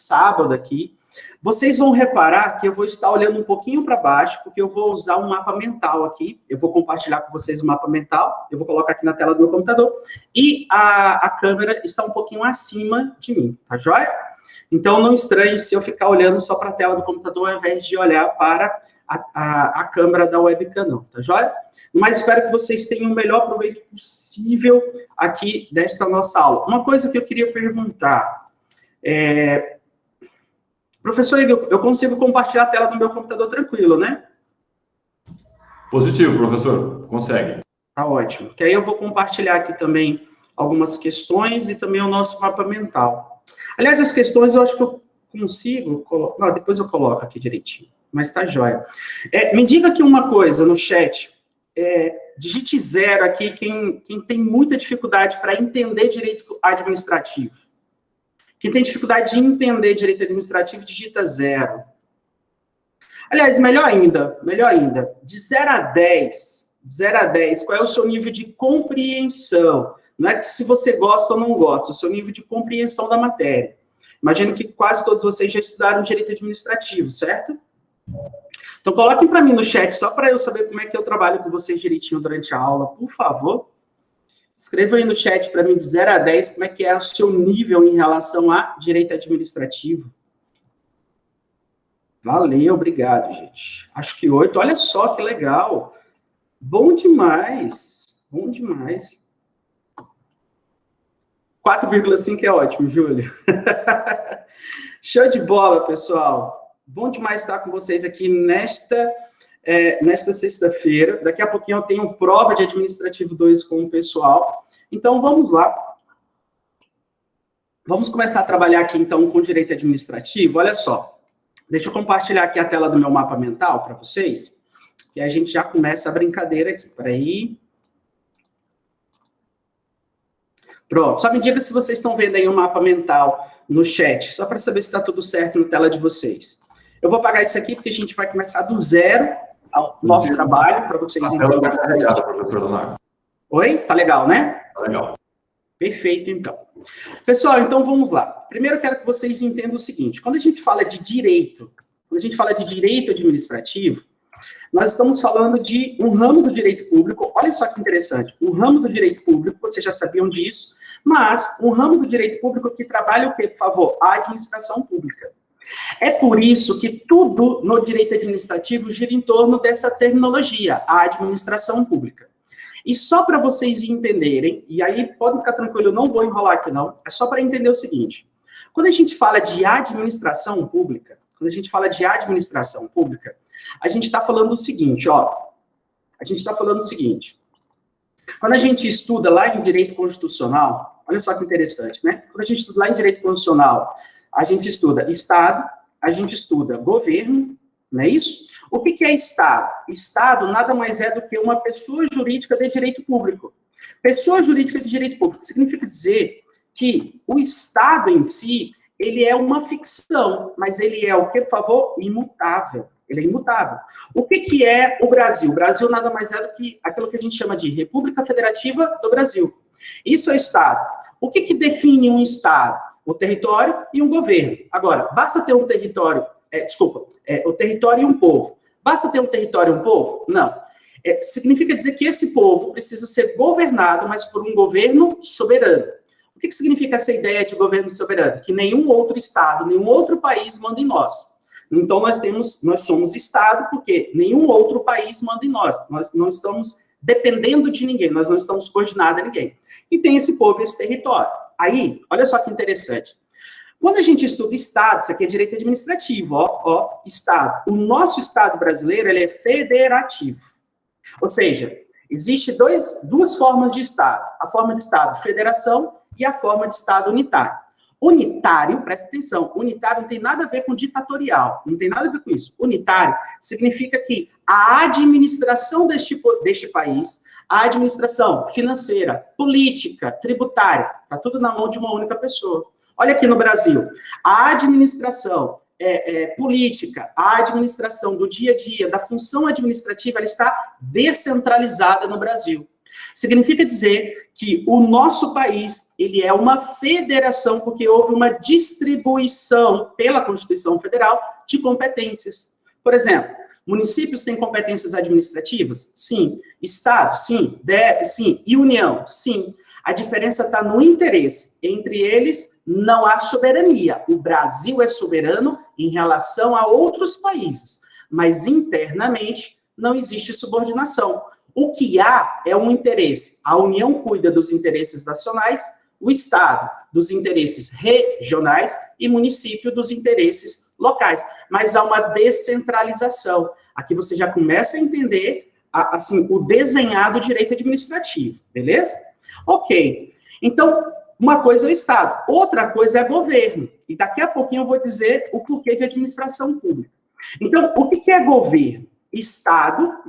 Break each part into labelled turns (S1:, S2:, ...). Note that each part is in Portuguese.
S1: sábado aqui, vocês vão reparar que eu vou estar olhando um pouquinho para baixo, porque eu vou usar um mapa mental aqui. Eu vou compartilhar com vocês o mapa mental, eu vou colocar aqui na tela do meu computador, e a câmera está um pouquinho acima de mim, tá joia? Então, não estranhe se eu ficar olhando só para a tela do computador, ao invés de olhar para a câmera da webcam, não, tá joia? Mas espero que vocês tenham o melhor proveito possível aqui desta nossa aula. Uma coisa que eu queria perguntar, professor Igor, eu consigo compartilhar a tela do meu computador tranquilo, né?
S2: Positivo, professor, consegue.
S1: Tá ótimo, que aí eu vou compartilhar aqui também algumas questões e também o nosso mapa mental. Aliás, as questões eu acho que eu consigo colocar, não, depois eu coloco aqui direitinho, mas tá jóia. Me diga aqui uma coisa no chat, digite 0 aqui quem tem muita dificuldade para entender direito administrativo. Quem tem dificuldade de entender direito administrativo, digita 0. Aliás, melhor ainda, de 0 a 10, qual é o seu nível de compreensão? Não é que se você gosta ou não gosta, o seu nível de compreensão da matéria. Imagino que quase todos vocês já estudaram direito administrativo, certo? Então, coloquem para mim no chat, só para eu saber como é que eu trabalho com vocês direitinho durante a aula, por favor. Escreva aí no chat para mim de 0 a 10 como é que é o seu nível em relação a direito administrativo. Valeu, obrigado, gente. Acho que 8, olha só que legal. Bom demais, bom demais. 4,5 é ótimo, Júlio. Show de bola, pessoal. Bom demais estar com vocês aqui nesta sexta-feira. Daqui a pouquinho eu tenho prova de Administrativo 2 com o pessoal. Então, vamos lá. Vamos começar a trabalhar aqui, então, com direito administrativo. Olha só. Deixa eu compartilhar aqui a tela do meu mapa mental para vocês. E a gente já começa a brincadeira aqui. Peraí. Pronto. Só me diga se vocês estão vendo aí o mapa mental no chat. Só para saber se está tudo certo na tela de vocês. Eu vou apagar isso aqui, porque a gente vai começar do zero ao nosso trabalho, para vocês entenderem.
S2: Tá carregada, professor Leonardo.
S1: Oi? Tá legal, né?
S2: Tá legal.
S1: Perfeito, então. Pessoal, então vamos lá. Primeiro eu quero que vocês entendam o seguinte. Quando a gente fala de direito, administrativo, nós estamos falando de um ramo do direito público. Olha só que interessante. Um ramo do direito público, vocês já sabiam disso, mas um ramo do direito público que trabalha o quê, por favor? A administração pública. É por isso que tudo no direito administrativo gira em torno dessa terminologia, a administração pública. E só para vocês entenderem, e aí podem ficar tranquilos, eu não vou enrolar aqui não, é só para entender o seguinte. Quando a gente fala de administração pública, a gente está falando o seguinte, ó. Quando a gente estuda lá em direito constitucional, olha só que interessante, né? Quando a gente estuda lá em direito constitucional, a gente estuda Estado, a gente estuda governo, não é isso? O que é Estado? Estado nada mais é do que uma pessoa jurídica de direito público. Pessoa jurídica de direito público significa dizer que o Estado em si, ele é uma ficção, mas ele é o que, por favor? Imutável. Ele é imutável. O que é o Brasil? O Brasil nada mais é do que aquilo que a gente chama de República Federativa do Brasil. Isso é Estado. O que define um Estado? O território e um governo. Agora, basta ter um território, o território e um povo. Basta ter um território e um povo? Não. Significa dizer que esse povo precisa ser governado, mas por um governo soberano. O que significa essa ideia de governo soberano? Que nenhum outro Estado, nenhum outro país manda em nós. Então, nós somos Estado porque nenhum outro país manda em nós. Nós não estamos dependendo de ninguém, nós não estamos subordinados a ninguém. E tem esse povo, esse território. Aí, olha só que interessante. Quando a gente estuda Estado, isso aqui é direito administrativo, ó, Estado. O nosso Estado brasileiro, ele é federativo. Ou seja, existe duas formas de Estado. A forma de Estado federação e a forma de Estado unitário. Unitário, presta atenção, unitário não tem nada a ver com ditatorial, não tem nada a ver com isso. Unitário significa que a administração deste país, a administração financeira, política, tributária, está tudo na mão de uma única pessoa. Olha aqui no Brasil, a administração política, a administração do dia a dia, da função administrativa, ela está descentralizada no Brasil. Significa dizer que o nosso país, ele é uma federação, porque houve uma distribuição pela Constituição Federal de competências. Por exemplo, municípios têm competências administrativas? Sim. Estado? Sim. DF? Sim. E União? Sim. A diferença está no interesse. Entre eles, não há soberania. O Brasil é soberano em relação a outros países, mas internamente não existe subordinação. O que há é um interesse. A União cuida dos interesses nacionais, o Estado dos interesses regionais e município dos interesses locais. Mas há uma descentralização. Aqui você já começa a entender assim, o desenhado direito administrativo, beleza? Ok. Então, uma coisa é o Estado, outra coisa é governo. E daqui a pouquinho eu vou dizer o porquê de administração pública. Então, o que é governo? Estado,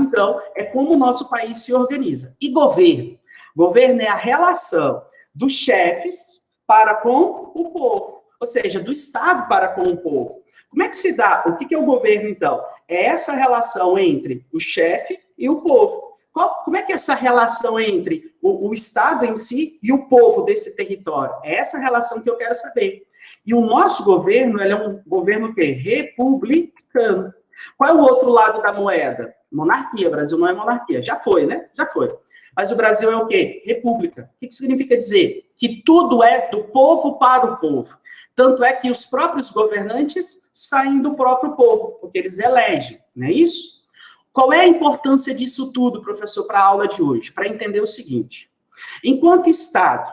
S1: então, é como o nosso país se organiza. E governo? Governo é a relação dos chefes para com o povo, ou seja, do Estado para com o povo. Como é que se dá? O que é o governo, então? É essa relação entre o chefe e o povo. Como é que é essa relação entre o Estado em si e o povo desse território? É essa relação que eu quero saber. E o nosso governo, ele é um governo que é republicano. Qual é o outro lado da moeda? Monarquia. O Brasil não é monarquia. Já foi, né? Já foi. Mas o Brasil é o quê? República. O que significa dizer? Que tudo é do povo para o povo. Tanto é que os próprios governantes saem do próprio povo, porque eles elegem, não é isso? Qual é a importância disso tudo, professor, para a aula de hoje? Para entender o seguinte. Enquanto Estado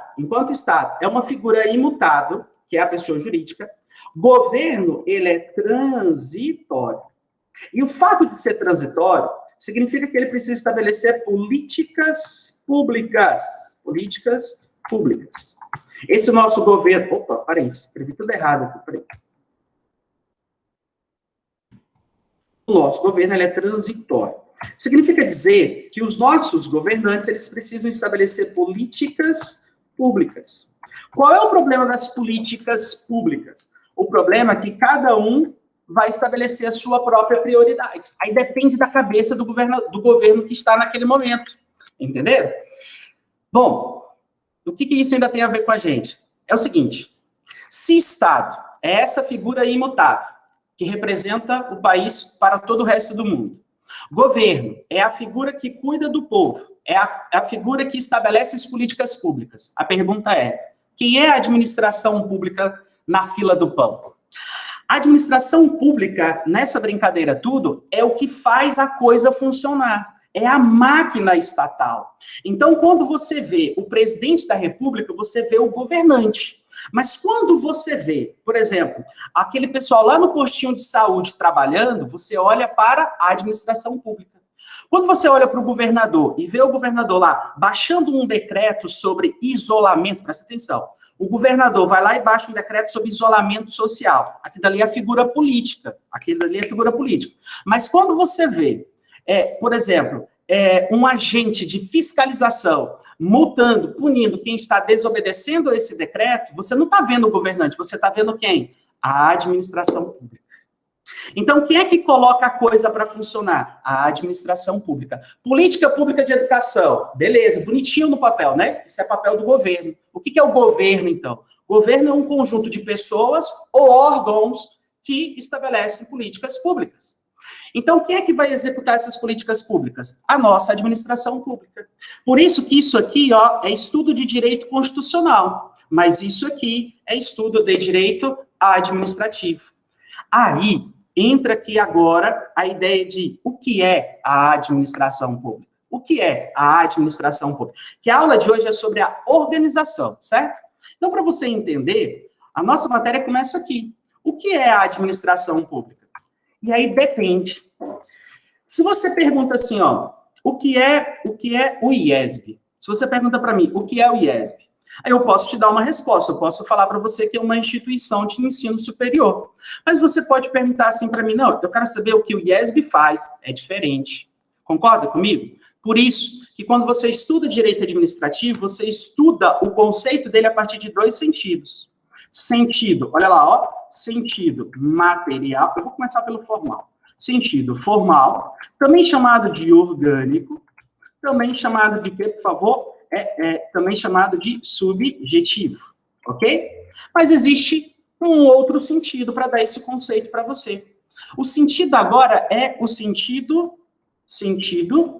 S1: é uma figura imutável, que é a pessoa jurídica, governo, ele é transitório. E o fato de ser transitório significa que ele precisa estabelecer políticas públicas. Políticas públicas. Esse nosso governo... Opa, peraí, escrevi tudo errado aqui, peraí. O nosso governo, ele é transitório. Significa dizer que os nossos governantes, eles precisam estabelecer políticas públicas. Qual é o problema das políticas públicas? O problema é que cada um vai estabelecer a sua própria prioridade. Aí depende da cabeça do governo que está naquele momento. Entenderam? Bom, o que isso ainda tem a ver com a gente? É o seguinte, se Estado é essa figura imutável, que representa o país para todo o resto do mundo, governo é a figura que cuida do povo, é a figura que estabelece as políticas públicas. A pergunta é, quem é a administração pública na fila do pão? A administração pública, nessa brincadeira tudo, é o que faz a coisa funcionar. É a máquina estatal. Então, quando você vê o presidente da República, você vê o governante. Mas quando você vê, por exemplo, aquele pessoal lá no postinho de saúde trabalhando, você olha para a administração pública. Quando você olha para o governador e vê o governador lá baixando um decreto sobre isolamento, presta atenção, o governador vai lá e baixa um decreto sobre isolamento social. Aquilo ali é a figura política. Mas quando você vê, por exemplo, um agente de fiscalização multando, punindo quem está desobedecendo a esse decreto, você não está vendo o governante, você está vendo quem? A administração pública. Então, quem é que coloca a coisa para funcionar? A administração pública. Política pública de educação. Beleza, bonitinho no papel, né? Isso é papel do governo. O que é o governo, então? O governo é um conjunto de pessoas ou órgãos que estabelecem políticas públicas. Então, quem é que vai executar essas políticas públicas? A nossa administração pública. Por isso que isso aqui, é estudo de direito constitucional, mas isso aqui é estudo de direito administrativo. Aí, entra aqui agora a ideia de o que é a administração pública. O que é a administração pública? Que a aula de hoje é sobre a organização, certo? Então, para você entender, a nossa matéria começa aqui. O que é a administração pública? E aí depende. Se você pergunta assim, o que é o IESB? Se você pergunta para mim, o que é o IESB? Aí eu posso te dar uma resposta, eu posso falar para você que é uma instituição de ensino superior. Mas você pode perguntar assim para mim, não, eu quero saber o que o IESB faz, é diferente. Concorda comigo? Por isso que quando você estuda direito administrativo, você estuda o conceito dele a partir de 2 sentidos. Sentido, olha lá, sentido material, eu vou começar pelo formal. Sentido formal, também chamado de orgânico, também chamado de quê, por favor? Também chamado de subjetivo, ok? Mas existe um outro sentido para dar esse conceito para você. O sentido agora é o sentido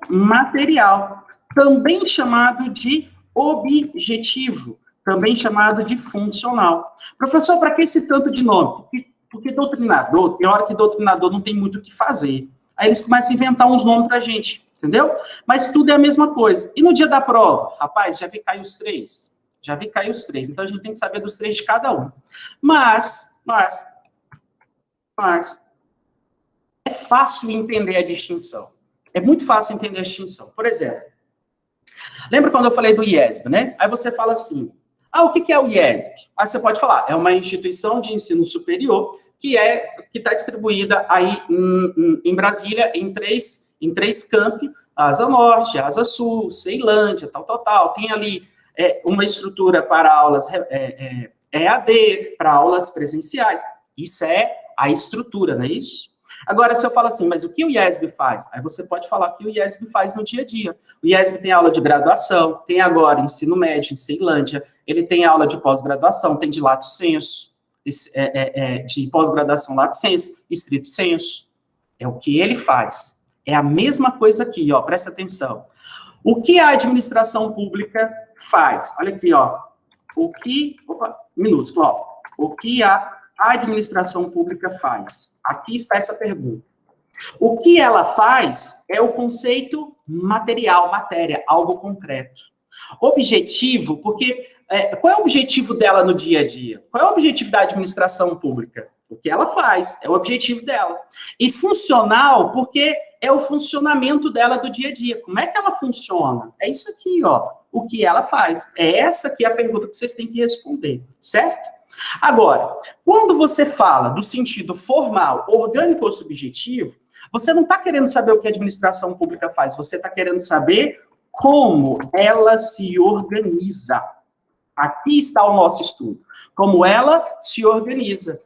S1: material, também chamado de objetivo, também chamado de funcional. Professor, para que esse tanto de nome? Porque doutrinador, tem hora que doutrinador não tem muito o que fazer. Aí eles começam a inventar uns nomes para a gente, entendeu? Mas tudo é a mesma coisa. E no dia da prova? Rapaz, já vi cair os três. Já vi cair os três. Então, a gente tem que saber dos três de cada um. Mas é fácil entender a distinção. É muito fácil entender a distinção. Por exemplo, lembra quando eu falei do IESB, né? Aí você fala assim, o que é o IESB? Aí você pode falar, é uma instituição de ensino superior que está distribuída aí em Brasília em três campi, Asa Norte, Asa Sul, Ceilândia, tal. Tem ali uma estrutura para aulas EAD, para aulas presenciais. Isso é a estrutura, não é isso? Agora, se eu falo assim, mas o que o IESB faz? Aí você pode falar o que o IESB faz no dia a dia. O IESB tem aula de graduação, tem agora ensino médio em Ceilândia, ele tem aula de pós-graduação, tem de lato sensu, de pós-graduação lato sensu, estrito sensu. É o que ele faz. É a mesma coisa aqui, ó, presta atenção. O que a administração pública faz? Olha aqui, ó. O que a administração pública faz? Aqui está essa pergunta. O que ela faz é o conceito material, matéria, algo concreto. Objetivo, porque qual é o objetivo dela no dia a dia? Qual é o objetivo da administração pública? O que ela faz, é o objetivo dela. E funcional, porque é o funcionamento dela do dia a dia. Como é que ela funciona? É isso aqui, ó. O que ela faz. É essa aqui a pergunta que vocês têm que responder, certo? Agora, quando você fala do sentido formal, orgânico ou subjetivo, você não está querendo saber o que a administração pública faz, você está querendo saber como ela se organiza. Aqui está o nosso estudo. Como ela se organiza.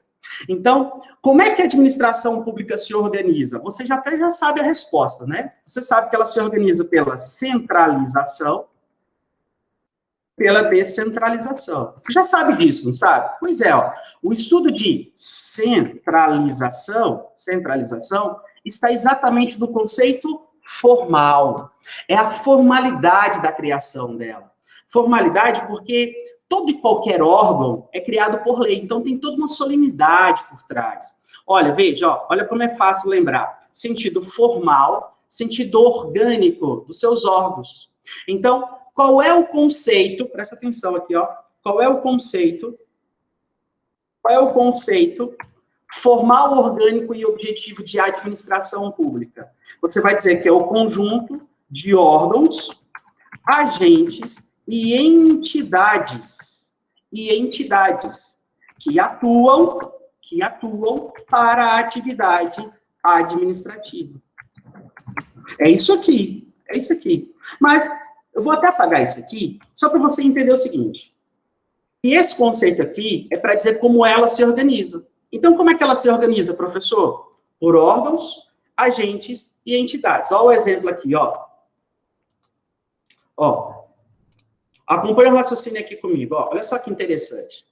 S1: Então, como é que a administração pública se organiza? Você já sabe a resposta, né? Você sabe que ela se organiza pela centralização, pela descentralização. Você já sabe disso, não sabe? Pois é, ó, o estudo de centralização está exatamente no conceito formal. É a formalidade da criação dela. Formalidade porque todo e qualquer órgão é criado por lei, então tem toda uma solenidade por trás. Olha, veja, ó, olha como é fácil lembrar. Sentido formal, sentido orgânico dos seus órgãos. Então, qual é o conceito, presta atenção aqui, ó, qual é o conceito formal, orgânico e objetivo de administração pública? Você vai dizer que é o conjunto de órgãos, agentes e entidades que atuam para a atividade administrativa. É isso aqui. Mas eu vou até apagar isso aqui, só para você entender o seguinte. E esse conceito aqui é para dizer como ela se organiza. Então, como é que ela se organiza, professor? Por órgãos, agentes e entidades. Olha o exemplo aqui, ó. Ó. Acompanha o raciocínio aqui comigo, ó. Olha só que interessante.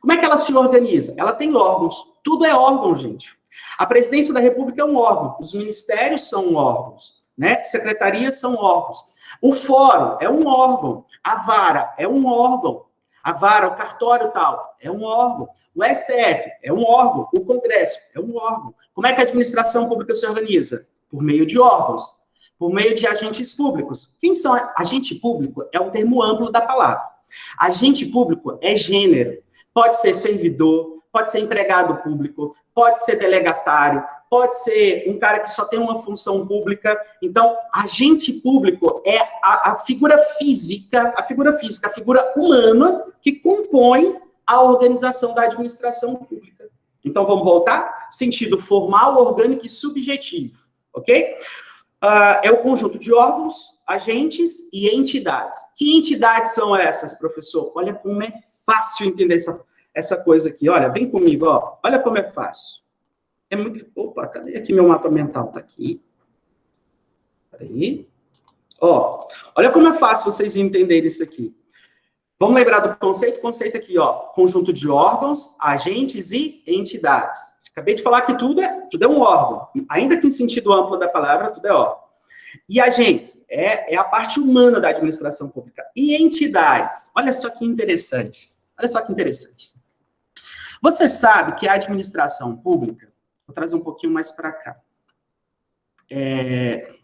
S1: Como é que ela se organiza? Ela tem órgãos. Tudo é órgão, gente. A Presidência da República é um órgão. Os ministérios são órgãos, né? Secretarias são órgãos. O fórum é um órgão. A vara é um órgão. A vara, o cartório tal, é um órgão. O STF é um órgão. O Congresso é um órgão. Como é que a administração pública se organiza? Por meio de órgãos. Por meio de agentes públicos. Quem são agente público? É um termo amplo da palavra. Agente público é gênero. Pode ser servidor, pode ser empregado público, pode ser delegatário, pode ser um cara que só tem uma função pública. Então, agente público é a figura física, a figura humana que compõe a organização da administração pública. Então, vamos voltar? Sentido formal, orgânico e subjetivo, ok? É o conjunto de órgãos, agentes e entidades. Que entidades são essas, professor? Olha como é fácil entender essa coisa aqui. Olha, vem comigo, ó. Olha como é fácil. É muito... Opa, cadê aqui meu mapa mental? Tá aqui. Peraí. Ó, olha como é fácil vocês entenderem isso aqui. Vamos lembrar do conceito? Conceito aqui, ó, conjunto de órgãos, agentes e entidades. Acabei de falar que tudo é um órgão. Ainda que em sentido amplo da palavra, tudo é órgão. E agentes é a parte humana da administração pública. E entidades, olha só que interessante. Olha só que interessante. Você sabe que a administração pública, vou trazer um pouquinho mais para cá. Eu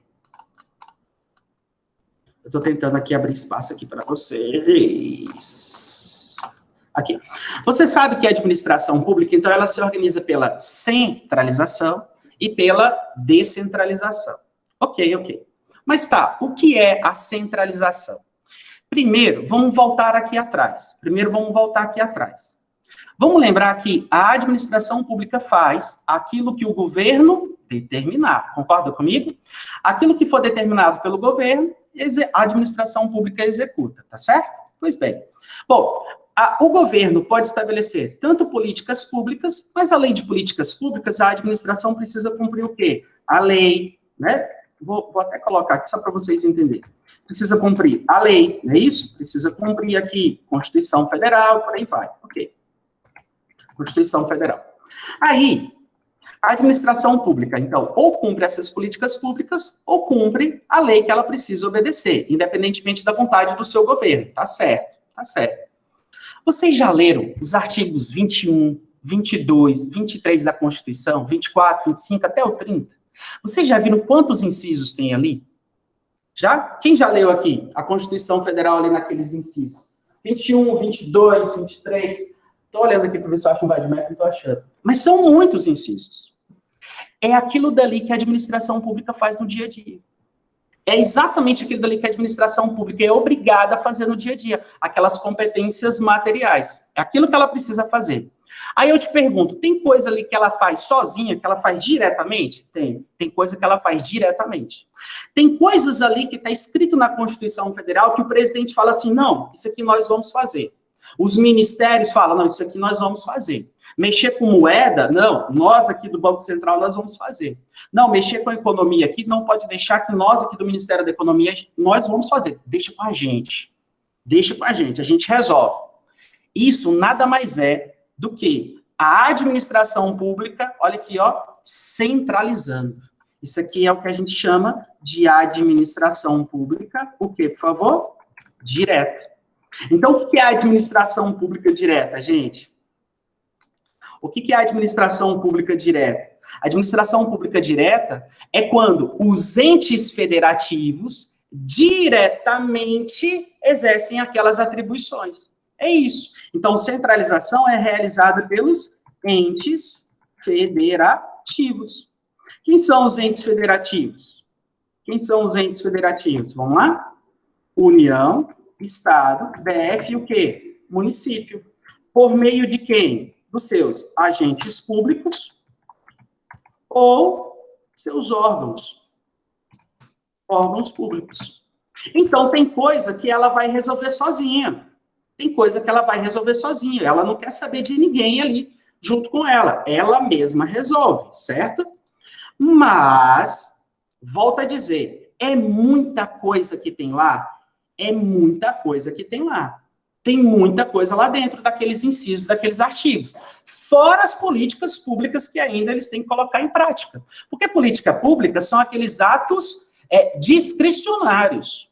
S1: estou tentando aqui abrir espaço aqui para vocês. Aqui. Você sabe que a administração pública, então, ela se organiza pela centralização e pela descentralização. Ok. Mas tá, o que é a centralização? Primeiro, vamos voltar aqui atrás. Vamos lembrar que a administração pública faz aquilo que o governo determinar. Concorda comigo? Aquilo que for determinado pelo governo, a administração pública executa, tá certo? Pois bem. Bom, o governo pode estabelecer tanto políticas públicas, mas além de políticas públicas, a administração precisa cumprir o quê? A lei, né? Vou até colocar aqui só para vocês entenderem. Precisa cumprir a lei, não é isso? Precisa cumprir aqui Constituição Federal, por aí vai. Ok. Constituição Federal. Aí, a administração pública, então, ou cumpre essas políticas públicas, ou cumpre a lei que ela precisa obedecer, independentemente da vontade do seu governo. Tá certo. Vocês já leram os artigos 21, 22, 23 da Constituição, 24, 25, até o 30? Vocês já viram quantos incisos tem ali? Já? Quem já leu aqui a Constituição Federal ali naqueles incisos? 21, 22, 23... Estou olhando aqui para ver se eu acho um vademecum, não estou achando. Mas são muitos incisos. É aquilo dali que a administração pública faz no dia a dia. É exatamente aquilo dali que a administração pública é obrigada a fazer no dia a dia. Aquelas competências materiais. É aquilo que ela precisa fazer. Aí eu te pergunto, tem coisa ali que ela faz sozinha, que ela faz diretamente? Tem. Tem coisa que ela faz diretamente. Tem coisas ali que está escrito na Constituição Federal que o presidente fala assim, não, isso aqui nós vamos fazer. Os ministérios falam, não, isso aqui nós vamos fazer. Mexer com moeda, não, nós aqui do Banco Central nós vamos fazer. Não, mexer com a economia aqui, não pode deixar que nós aqui do Ministério da Economia, nós vamos fazer. Deixa com a gente, a gente resolve. Isso nada mais é do que a administração pública, olha aqui, ó, centralizando. Isso aqui é o que a gente chama de administração pública, o quê, por favor? Direta. Então, o que é a administração pública direta, gente? O que é a administração pública direta? A administração pública direta é quando os entes federativos diretamente exercem aquelas atribuições. É isso. Então, centralização é realizada pelos entes federativos. Quem são os entes federativos? Vamos lá? União, Estado, DF e o quê? Município. Por meio de quem? Dos seus agentes públicos ou seus órgãos públicos. Então, tem coisa que ela vai resolver sozinha. Ela não quer saber de ninguém ali junto com ela. Ela mesma resolve, certo? Mas, volto a dizer, é muita coisa que tem lá. Tem muita coisa lá dentro daqueles incisos, daqueles artigos. Fora as políticas públicas que ainda eles têm que colocar em prática. Porque política pública são aqueles atos discricionários.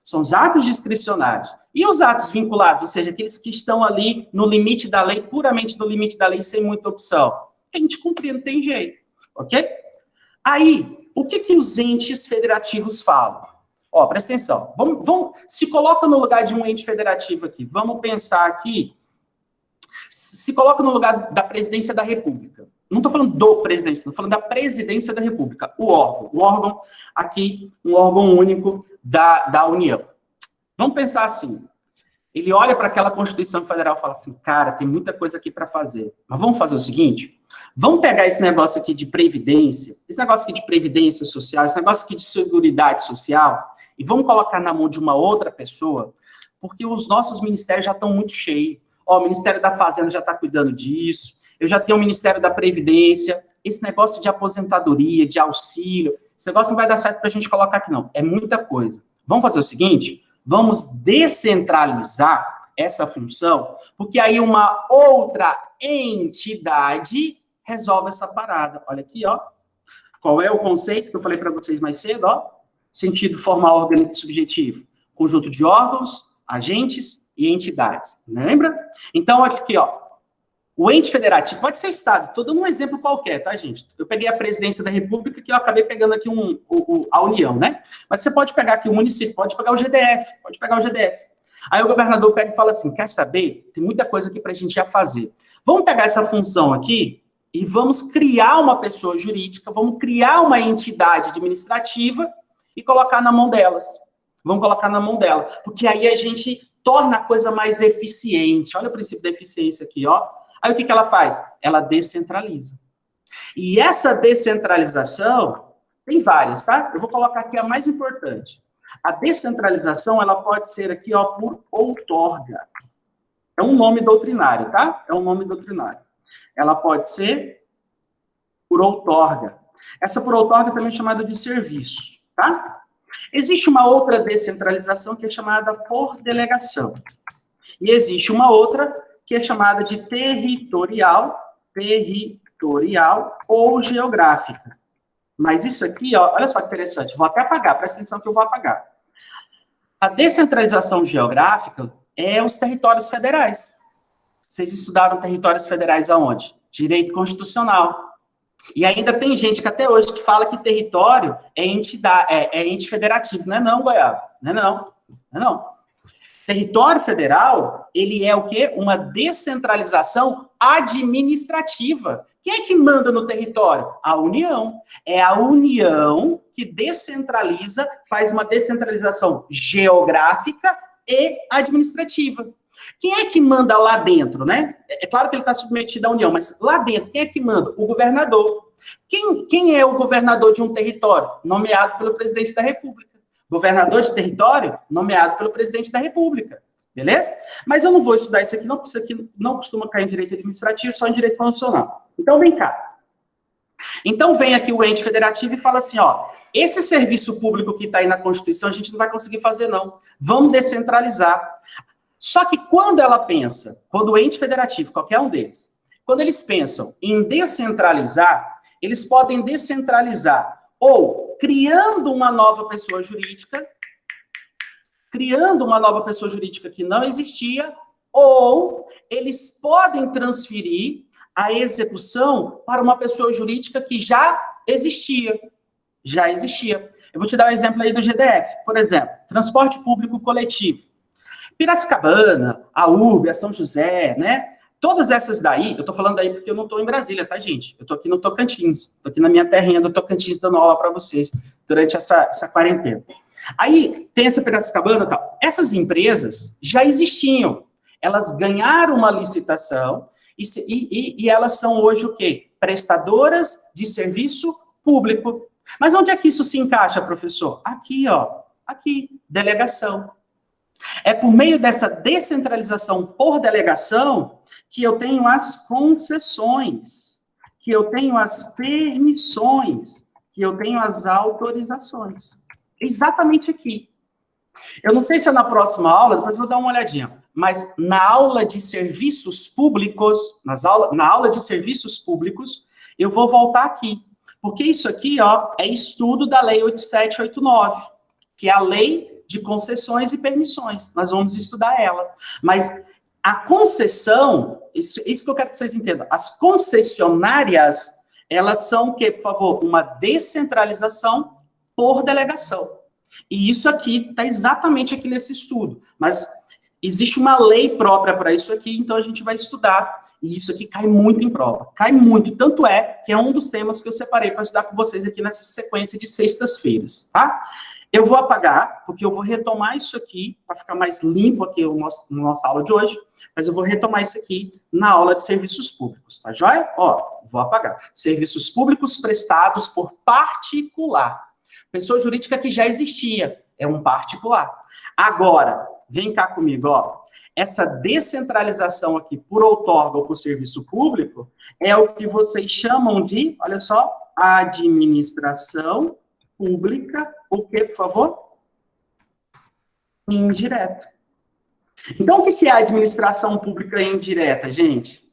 S1: São os atos discricionários. E os atos vinculados, ou seja, aqueles que estão ali no limite da lei, puramente no limite da lei, sem muita opção. Tem de cumprir, não tem jeito. Ok? Aí, o que os entes federativos falam? Ó, presta atenção. Vamos, se coloca no lugar de um ente federativo aqui. Vamos pensar aqui. Se coloca no lugar da presidência da República. Não estou falando do presidente, estou falando da presidência da República. O órgão aqui, um órgão único da União. Vamos pensar assim. Ele olha para aquela Constituição Federal e fala assim, cara, tem muita coisa aqui para fazer. Mas vamos fazer o seguinte? Vamos pegar esse negócio aqui de previdência, esse negócio aqui de previdência social, esse negócio aqui de seguridade social, e vamos colocar na mão de uma outra pessoa, porque os nossos ministérios já estão muito cheios. Ó, o Ministério da Fazenda já está cuidando disso, eu já tenho o Ministério da Previdência, esse negócio de aposentadoria, de auxílio, esse negócio não vai dar certo para a gente colocar aqui, não. É muita coisa. Vamos fazer o seguinte, vamos descentralizar essa função, porque aí uma outra entidade resolve essa parada. Olha aqui, ó. Qual é o conceito que eu falei para vocês mais cedo, ó? Sentido formal, orgânico e subjetivo. Conjunto de órgãos, agentes e entidades. Lembra? Então, olha aqui, ó. O ente federativo pode ser Estado. Estou dando um exemplo qualquer, tá, gente? Eu peguei a presidência da República, que eu acabei pegando aqui a União, né? Mas você pode pegar aqui o município, pode pegar o GDF, pode pegar o GDF. Aí o governador pega e fala assim, quer saber? Tem muita coisa aqui para a gente já fazer. Vamos pegar essa função aqui e vamos criar uma pessoa jurídica, vamos criar uma entidade administrativa e colocar na mão delas. Vamos colocar na mão dela. Porque aí a gente torna a coisa mais eficiente. Olha o princípio da eficiência aqui, ó. Aí o que ela faz? Ela descentraliza. E essa descentralização, tem várias, tá? Eu vou colocar aqui a mais importante. A descentralização, ela pode ser aqui, ó, por outorga. É um nome doutrinário, tá? É um nome doutrinário. Ela pode ser por outorga. Essa por outorga também é chamada de serviço, tá? Existe uma outra descentralização que é chamada por delegação. E existe uma outra que é chamada de territorial ou geográfica. Mas isso aqui, ó, olha só que interessante, vou até apagar, presta atenção que eu vou apagar. A descentralização geográfica é os territórios federais. Vocês estudaram territórios federais aonde? Direito constitucional. E ainda tem gente que até hoje que fala que território é ente federativo. Não é não, Goiaba. Não é não. Não é não. Território federal, ele é o quê? Uma descentralização administrativa. Quem é que manda no território? A União. É a União que descentraliza, faz uma descentralização geográfica e administrativa. Quem é que manda lá dentro, né? É claro que ele está submetido à União, mas lá dentro, quem é que manda? O governador. Quem é o governador de um território? Nomeado pelo presidente da República. Governador de território, nomeado pelo presidente da República. Beleza? Mas eu não vou estudar isso aqui, não, porque isso aqui não costuma cair em direito administrativo, só em direito constitucional. Então, vem cá. Então, vem aqui o ente federativo e fala assim, ó, esse serviço público que está aí na Constituição, a gente não vai conseguir fazer, não. Vamos descentralizar. Só que quando ela pensa, quando o ente federativo, qualquer um deles, quando eles pensam em descentralizar, eles podem descentralizar ou criando uma nova pessoa jurídica que não existia, ou eles podem transferir a execução para uma pessoa jurídica que já existia. Eu vou te dar um exemplo aí do GDF. Por exemplo, transporte público coletivo. Piracicabana, a URB, a São José, né? Todas essas daí, eu tô falando daí porque eu não tô em Brasília, tá, gente? Eu tô aqui no Tocantins, tô aqui na minha terrinha do Tocantins dando aula para vocês durante essa quarentena. Aí, tem essa Piracicabana e tal. Essas empresas já existiam. Elas ganharam uma licitação e elas são hoje o quê? Prestadoras de serviço público. Mas onde é que isso se encaixa, professor? Aqui, ó. Aqui, delegação. É por meio dessa descentralização por delegação que eu tenho as concessões, que eu tenho as permissões, que eu tenho as autorizações. Exatamente aqui. Eu não sei se é na próxima aula, depois eu vou dar uma olhadinha, mas na aula de serviços públicos, na aula de serviços públicos, eu vou voltar aqui, porque isso aqui, ó, é estudo da Lei 8789, que é a lei de concessões e permissões. Nós vamos estudar ela. Mas a concessão, isso que eu quero que vocês entendam, as concessionárias, elas são o quê, por favor? Uma descentralização por delegação. E isso aqui está exatamente aqui nesse estudo. Mas existe uma lei própria para isso aqui, então a gente vai estudar. E isso aqui cai muito em prova. Cai muito. Tanto é que é um dos temas que eu separei para estudar com vocês aqui nessa sequência de sextas-feiras, tá? Eu vou apagar, porque eu vou retomar isso aqui, para ficar mais limpo aqui na nossa aula de hoje, mas eu vou retomar isso aqui na aula de serviços públicos, tá joia? Ó, vou apagar. Serviços públicos prestados por particular. Pessoa jurídica que já existia, é um particular. Agora, vem cá comigo, ó. Essa descentralização aqui por outorga ou por serviço público é o que vocês chamam de, olha só, administração pública, o quê, por favor? indireta. Então, o que é a administração pública indireta, gente?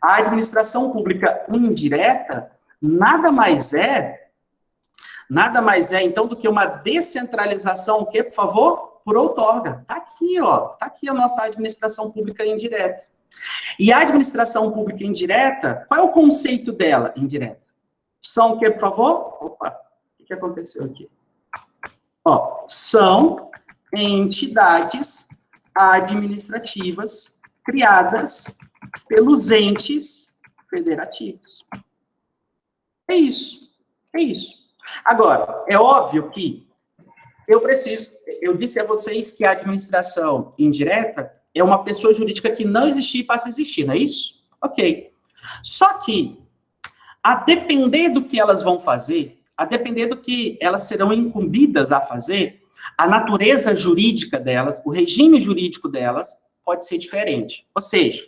S1: A administração pública indireta nada mais é, então, do que uma descentralização, o quê, por favor? Por outorga. Tá aqui, ó. Tá aqui a nossa administração pública indireta. E a administração pública indireta, qual é o conceito dela, indireta? São o quê, por favor? Opa, o que aconteceu aqui? Ó, são entidades administrativas criadas pelos entes federativos. É isso. É isso. Agora, é óbvio que eu disse a vocês que a administração indireta é uma pessoa jurídica que não existia e passa a existir, não é isso? Ok. Só que, a depender do que elas vão fazer, a depender do que elas serão incumbidas a fazer, a natureza jurídica delas, o regime jurídico delas, pode ser diferente. Ou seja,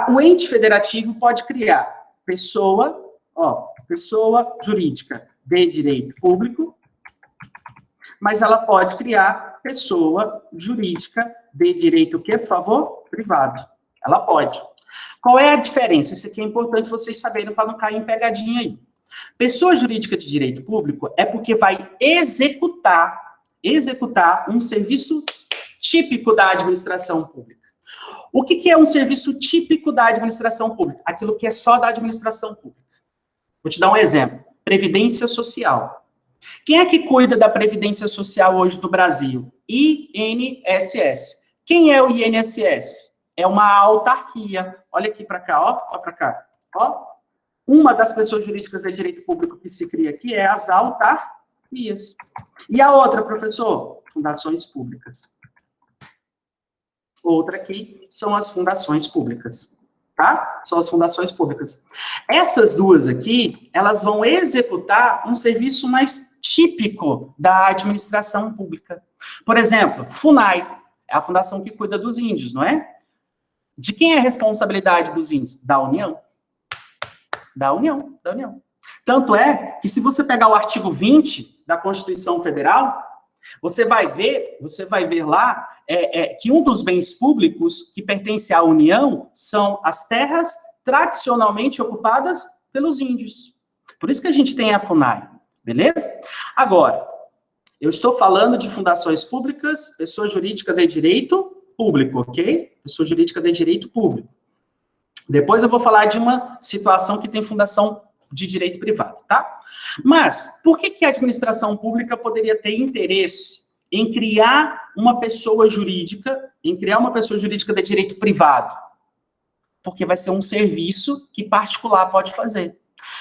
S1: o ente federativo pode criar pessoa jurídica de direito público, mas ela pode criar pessoa jurídica de direito o quê, por favor? Privado. Ela pode. Qual é a diferença? Isso aqui é importante vocês saberem para não cair em pegadinha aí. Pessoa jurídica de direito público é porque vai executar um serviço típico da administração pública. O que é um serviço típico da administração pública? Aquilo que é só da administração pública. Vou te dar um exemplo. Previdência Social. Quem é que cuida da Previdência Social hoje do Brasil? INSS. Quem é o INSS? É uma autarquia. Olha aqui para cá, ó para cá. Ó. Uma das pessoas jurídicas de direito público que se cria aqui é as autarquias. E a outra, professor? Fundações públicas. Outra aqui são as fundações públicas. Tá? São as fundações públicas. Essas duas aqui, elas vão executar um serviço mais típico da administração pública. Por exemplo, FUNAI, é a fundação que cuida dos índios, não é? De quem é a responsabilidade dos índios? Da União. Da União. Tanto é que se você pegar o artigo 20 da Constituição Federal, você vai ver lá que um dos bens públicos que pertence à União são as terras tradicionalmente ocupadas pelos índios. Por isso que a gente tem a FUNAI, beleza? Agora, eu estou falando de fundações públicas, pessoa jurídica de direito público, ok? Pessoa jurídica de direito público. Depois eu vou falar de uma situação que tem fundação de direito privado, tá? Mas, por que a administração pública poderia ter interesse em criar uma pessoa jurídica, de direito privado? Porque vai ser um serviço que particular pode fazer.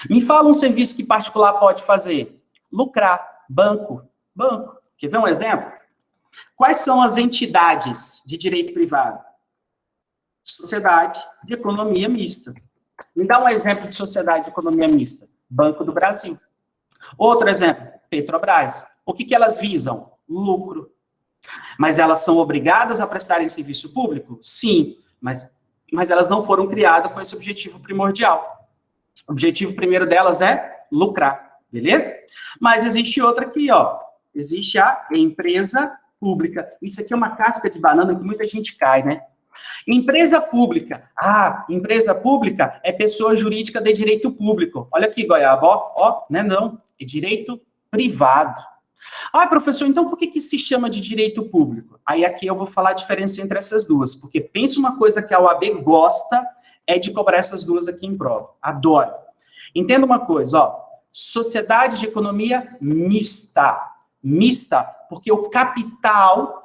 S1: Me fala um serviço que particular pode fazer. Lucrar. Banco. Quer ver um exemplo? Quais são as entidades de direito privado? Sociedade de economia mista. Me dá um exemplo de sociedade de economia mista. Banco do Brasil. Outro exemplo, Petrobras. O que elas visam? Lucro. Mas elas são obrigadas a prestarem serviço público? Sim, mas elas não foram criadas com esse objetivo primordial. O objetivo primeiro delas é lucrar, beleza? Mas existe outra aqui, ó. Existe a empresa pública. Isso aqui é uma casca de banana que muita gente cai, né? Empresa pública. Empresa pública é pessoa jurídica de direito público. Olha aqui, Goiaba, ó, não, é direito privado. Professor, então por que se chama de direito público? Aí aqui eu vou falar a diferença entre essas duas, porque pensa uma coisa que a OAB gosta, é de cobrar essas duas aqui em prova. Adoro. Entenda uma coisa, ó, sociedade de economia mista. Mista, porque o capital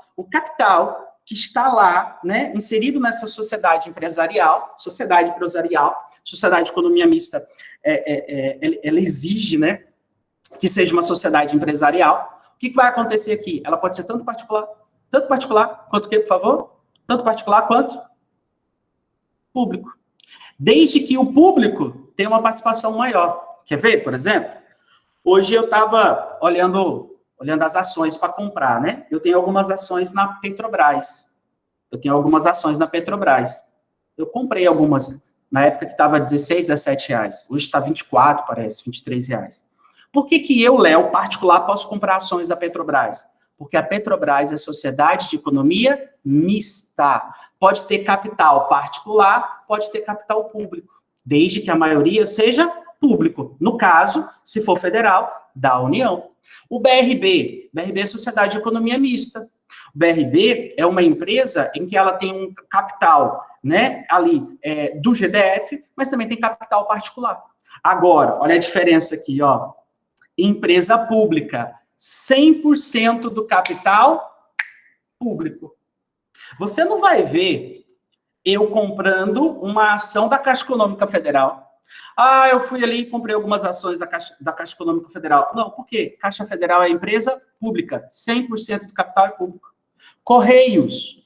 S1: que está lá, né, inserido nessa sociedade empresarial, sociedade de economia mista, ela exige, né, que seja uma sociedade empresarial. O que vai acontecer aqui? Ela pode ser tanto particular, quanto o quê, por favor? Tanto particular quanto público. Desde que o público tenha uma participação maior. Quer ver, por exemplo? Hoje eu estava olhando as ações para comprar, né? Eu tenho algumas ações na Petrobras. Eu comprei algumas na época que estava 16, 17 reais. Hoje está 24, parece, 23 reais. Por que eu, Léo, particular, posso comprar ações da Petrobras? Porque a Petrobras é sociedade de economia mista. Pode ter capital particular, pode ter capital público, desde que a maioria seja público. No caso, se for federal, da União. O BRB é sociedade de economia mista. O BRB é uma empresa em que ela tem um capital, né, ali do GDF, mas também tem capital particular. Agora, olha a diferença aqui, ó. Empresa pública, 100% do capital público. Você não vai ver eu comprando uma ação da Caixa Econômica Federal. Ah, eu fui ali e comprei algumas ações da Caixa Econômica Federal. Não, por quê? Caixa Federal é empresa pública, 100% do capital é público. Correios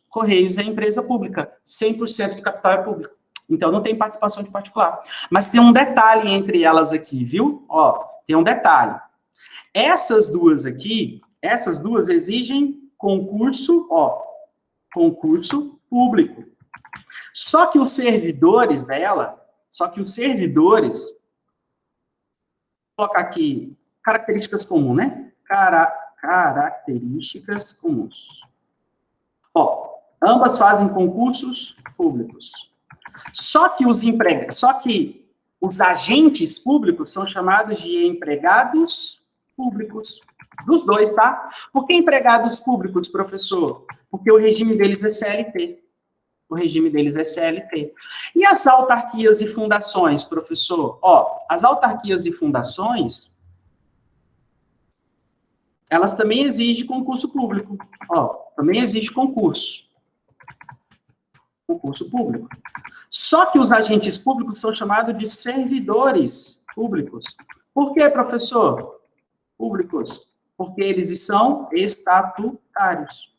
S1: é empresa pública, 100% do capital é público. Então, não tem participação de particular. Mas tem um detalhe entre elas aqui, viu? Ó, tem um detalhe. Essas duas aqui, exigem concurso, ó, concurso público. Só que os servidores dela, vou colocar aqui, características comuns, né? Características comuns. Ó, ambas fazem concursos públicos. Só que os agentes públicos são chamados de empregados públicos. Dos dois, tá? Por que empregados públicos, professor? Porque o regime deles é CLT. E as autarquias e fundações, professor? Ó, as autarquias e fundações, elas também exigem concurso público. Ó, também exige concurso público. Só que os agentes públicos são chamados de servidores públicos. Por quê, professor? Públicos. Porque eles são estatutários.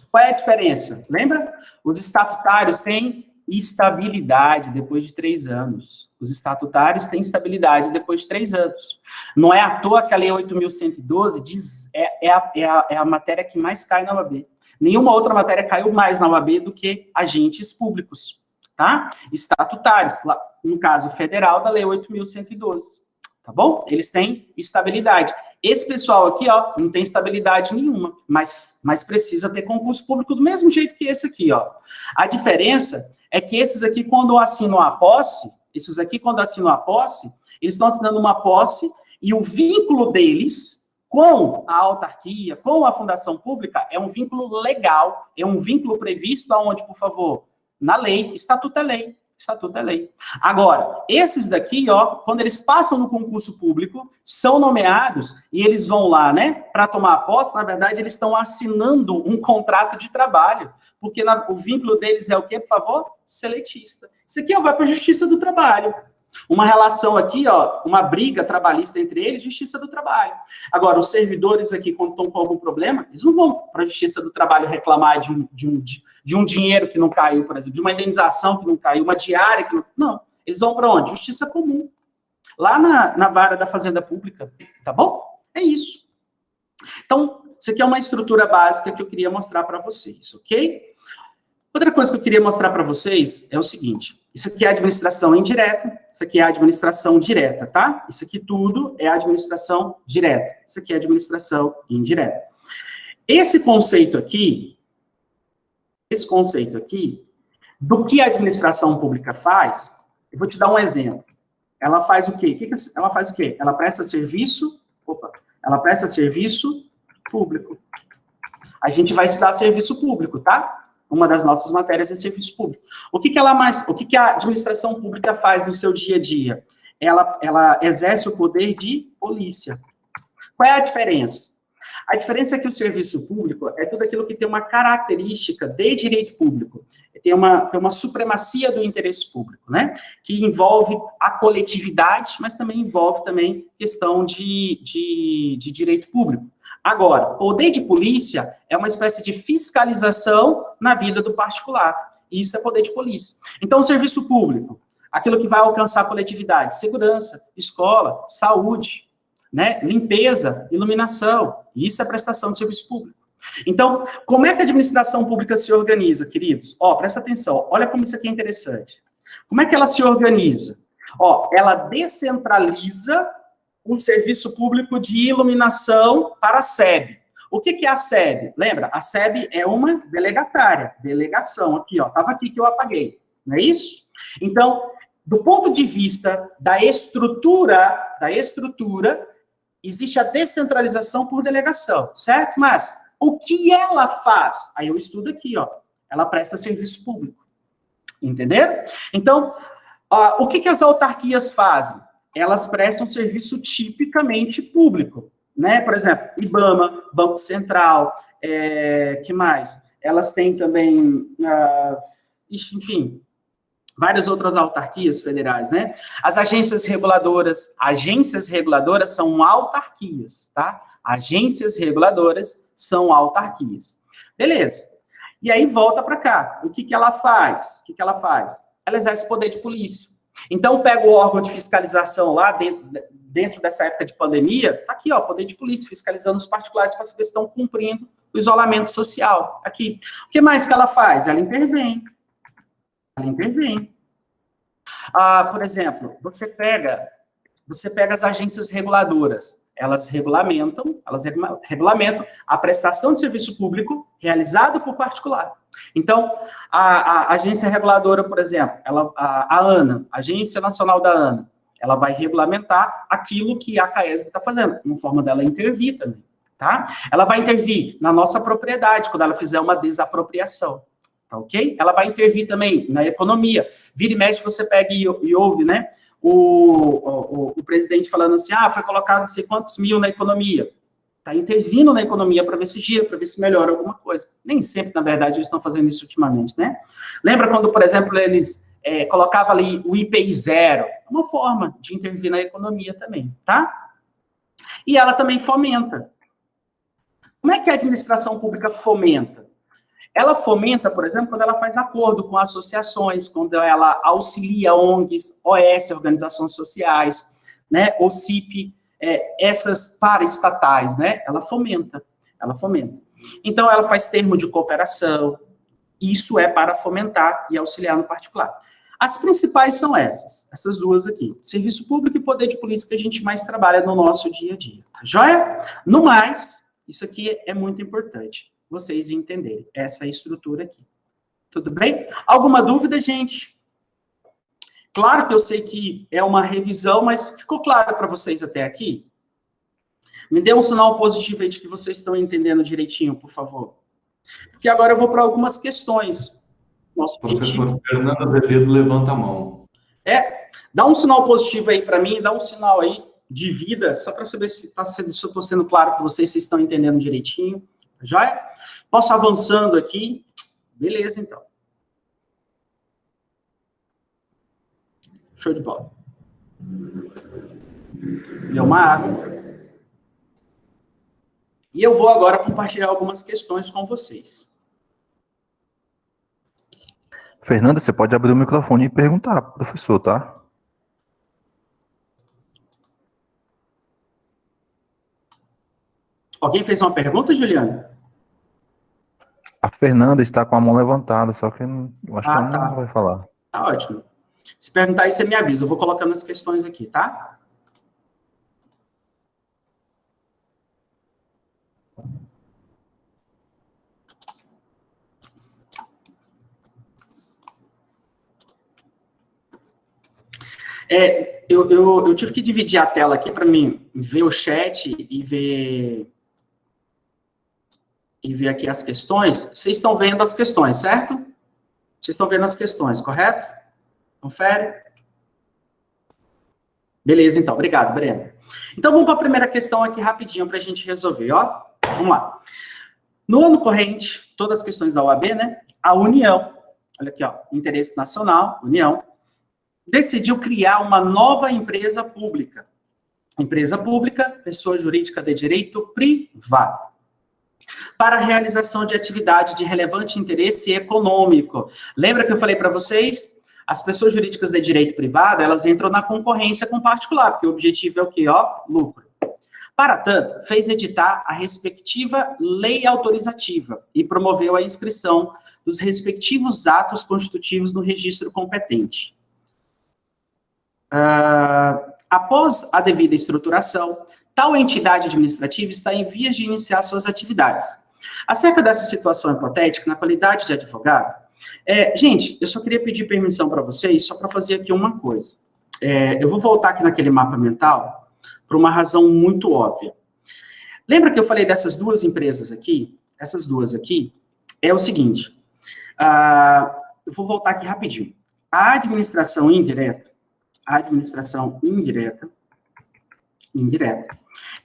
S1: Qual é a diferença? Lembra? Os estatutários têm estabilidade depois de 3 anos. Os estatutários têm estabilidade depois de 3 anos. Não é à toa que a Lei 8.112 é a matéria que mais cai na OAB. Nenhuma outra matéria caiu mais na OAB do que agentes públicos, tá? Estatutários, lá, no caso federal da Lei 8.112, tá bom? Eles têm estabilidade. Esse pessoal aqui, ó, não tem estabilidade nenhuma, mas precisa ter concurso público do mesmo jeito que esse aqui, ó. A diferença é que esses aqui, quando assinam a posse, eles estão assinando uma posse e o vínculo deles com a autarquia, com a fundação pública, é um vínculo legal, é um vínculo previsto aonde, por favor? Na lei, estatuto é lei. Agora, esses daqui, ó, quando eles passam no concurso público, são nomeados e eles vão lá, né, para tomar posse, na verdade, eles estão assinando um contrato de trabalho, porque o vínculo deles é o quê, por favor? Seletista. Isso aqui, ó, vai para a Justiça do Trabalho. Uma relação aqui, ó, uma briga trabalhista entre eles, Justiça do Trabalho. Agora, os servidores aqui, quando estão com algum problema, eles não vão para a Justiça do Trabalho reclamar de um dinheiro que não caiu, por exemplo, de uma indenização que não caiu, uma diária que não... Não, eles vão para onde? Justiça comum. Lá na vara da Fazenda Pública, tá bom? É isso. Então, isso aqui é uma estrutura básica que eu queria mostrar para vocês, ok? Outra coisa que eu queria mostrar para vocês é o seguinte, isso aqui é administração indireta, isso aqui é administração direta, tá? Isso aqui tudo é administração direta, isso aqui é administração indireta. Esse conceito aqui, do que a administração pública faz, eu vou te dar um exemplo. Ela faz o quê? Ela faz o quê? Ela presta serviço público. A gente vai estudar serviço público, tá? Uma das nossas matérias é serviço público. O que a administração pública faz no seu dia a dia? Ela exerce o poder de polícia. Qual é a diferença? A diferença é que o serviço público é tudo aquilo que tem uma característica de direito público. Tem uma supremacia do interesse público, né? Que envolve a coletividade, mas também envolve questão de direito público. Agora, poder de polícia é uma espécie de fiscalização na vida do particular. Isso é poder de polícia. Então, o serviço público, aquilo que vai alcançar a coletividade, segurança, escola, saúde, né, limpeza, iluminação, isso é prestação de serviço público. Então, como é que a administração pública se organiza, queridos? Ó, presta atenção, olha como isso aqui é interessante. Como é que ela se organiza? Ó, ela descentraliza um serviço público de iluminação para a SEB. O que é a SEB? Lembra? A SEB é uma delegatária, delegação, aqui, ó, estava aqui que eu apaguei, não é isso? Então, do ponto de vista da estrutura, existe a descentralização por delegação, certo? Mas o que ela faz? Aí eu estudo aqui, ó, ela presta serviço público, entenderam? Então, o que as autarquias fazem? Elas prestam serviço tipicamente público, né? Por exemplo, IBAMA, Banco Central, que mais? Elas têm também, enfim, várias outras autarquias federais, né? As agências reguladoras são autarquias, tá? Agências reguladoras são autarquias. Beleza. E aí volta para cá. O que ela faz? Ela exerce poder de polícia. Então, pega o órgão de fiscalização lá dentro dessa época de pandemia, tá aqui, ó, poder de polícia, fiscalizando os particulares para saber se estão cumprindo o isolamento social. Aqui. O que mais que ela faz? Ela intervém. Por exemplo, você pega as agências reguladoras, elas regulamentam a prestação de serviço público realizado por particular. Então, a agência reguladora, por exemplo, a ANA, Agência Nacional da ANA, ela vai regulamentar aquilo que a CAESB está fazendo, uma forma dela intervir também, tá? Ela vai intervir na nossa propriedade, quando ela fizer uma desapropriação, tá ok? Ela vai intervir também na economia. Vira e mexe, você pega e ouve, né? O presidente falando assim, foi colocado não sei quantos mil na economia. Está intervindo na economia para ver se gira, para ver se melhora alguma coisa. Nem sempre, na verdade, eles estão fazendo isso ultimamente, né? Lembra quando, por exemplo, eles colocavam ali o IPI zero? Uma forma de intervir na economia também, tá? E ela também fomenta. Como é que a administração pública fomenta? Ela fomenta, por exemplo, quando ela faz acordo com associações, quando ela auxilia ONGs, OS, organizações sociais, né, OCIP, essas paraestatais, né, ela fomenta. Então, ela faz termo de cooperação, isso é para fomentar e auxiliar no particular. As principais são essas duas aqui, serviço público e poder de polícia que a gente mais trabalha no nosso dia a dia, tá joia? No mais, isso aqui é muito importante, vocês entenderem essa estrutura aqui. Tudo bem? Alguma dúvida, gente? Claro que eu sei que é uma revisão, mas ficou claro para vocês até aqui? Me dê um sinal positivo aí de que vocês estão entendendo direitinho, por favor. Porque agora eu vou para algumas questões. Nosso
S2: professor Fernanda Azevedo levanta a mão.
S1: Dá um sinal positivo aí para mim, dá um sinal aí de vida, só para saber se eu estou sendo claro para vocês, se estão entendendo direitinho. Joia? Posso avançando aqui? Beleza, então. Show de bola. Deu uma água. E eu vou agora compartilhar algumas questões com vocês.
S3: Fernanda, você pode abrir o microfone e perguntar, professor, tá?
S1: Alguém fez uma pergunta, Juliana?
S3: A Fernanda está com a mão levantada, só que eu acho que ela não vai falar.
S1: Tá ótimo. Se perguntar aí, você me avisa. Eu vou colocando as questões aqui, tá? Eu tive que dividir a tela aqui para mim ver o chat e ver aqui as questões. Vocês estão vendo as questões, certo? Vocês estão vendo as questões, correto? Confere. Beleza, então. Obrigado, Breno. Então, vamos para a primeira questão aqui rapidinho para a gente resolver, ó. Vamos lá. No ano corrente, todas as questões da OAB, né? A União, olha aqui, ó, interesse nacional, União, decidiu criar uma nova empresa pública. Empresa pública, pessoa jurídica de direito privado, para a realização de atividade de relevante interesse econômico. Lembra que eu falei para vocês? As pessoas jurídicas de direito privado, elas entram na concorrência com o particular, porque o objetivo é o quê? Ó, lucro. Para tanto, fez editar a respectiva lei autorizativa e promoveu a inscrição dos respectivos atos constitutivos no registro competente. Após a devida estruturação, tal entidade administrativa está em vias de iniciar suas atividades. Acerca dessa situação hipotética, na qualidade de advogado, gente, eu só queria pedir permissão para vocês, só para fazer aqui uma coisa. Eu vou voltar aqui naquele mapa mental por uma razão muito óbvia. Lembra que eu falei dessas duas empresas aqui? Essas duas aqui, é o seguinte, eu vou voltar aqui rapidinho. A administração indireta,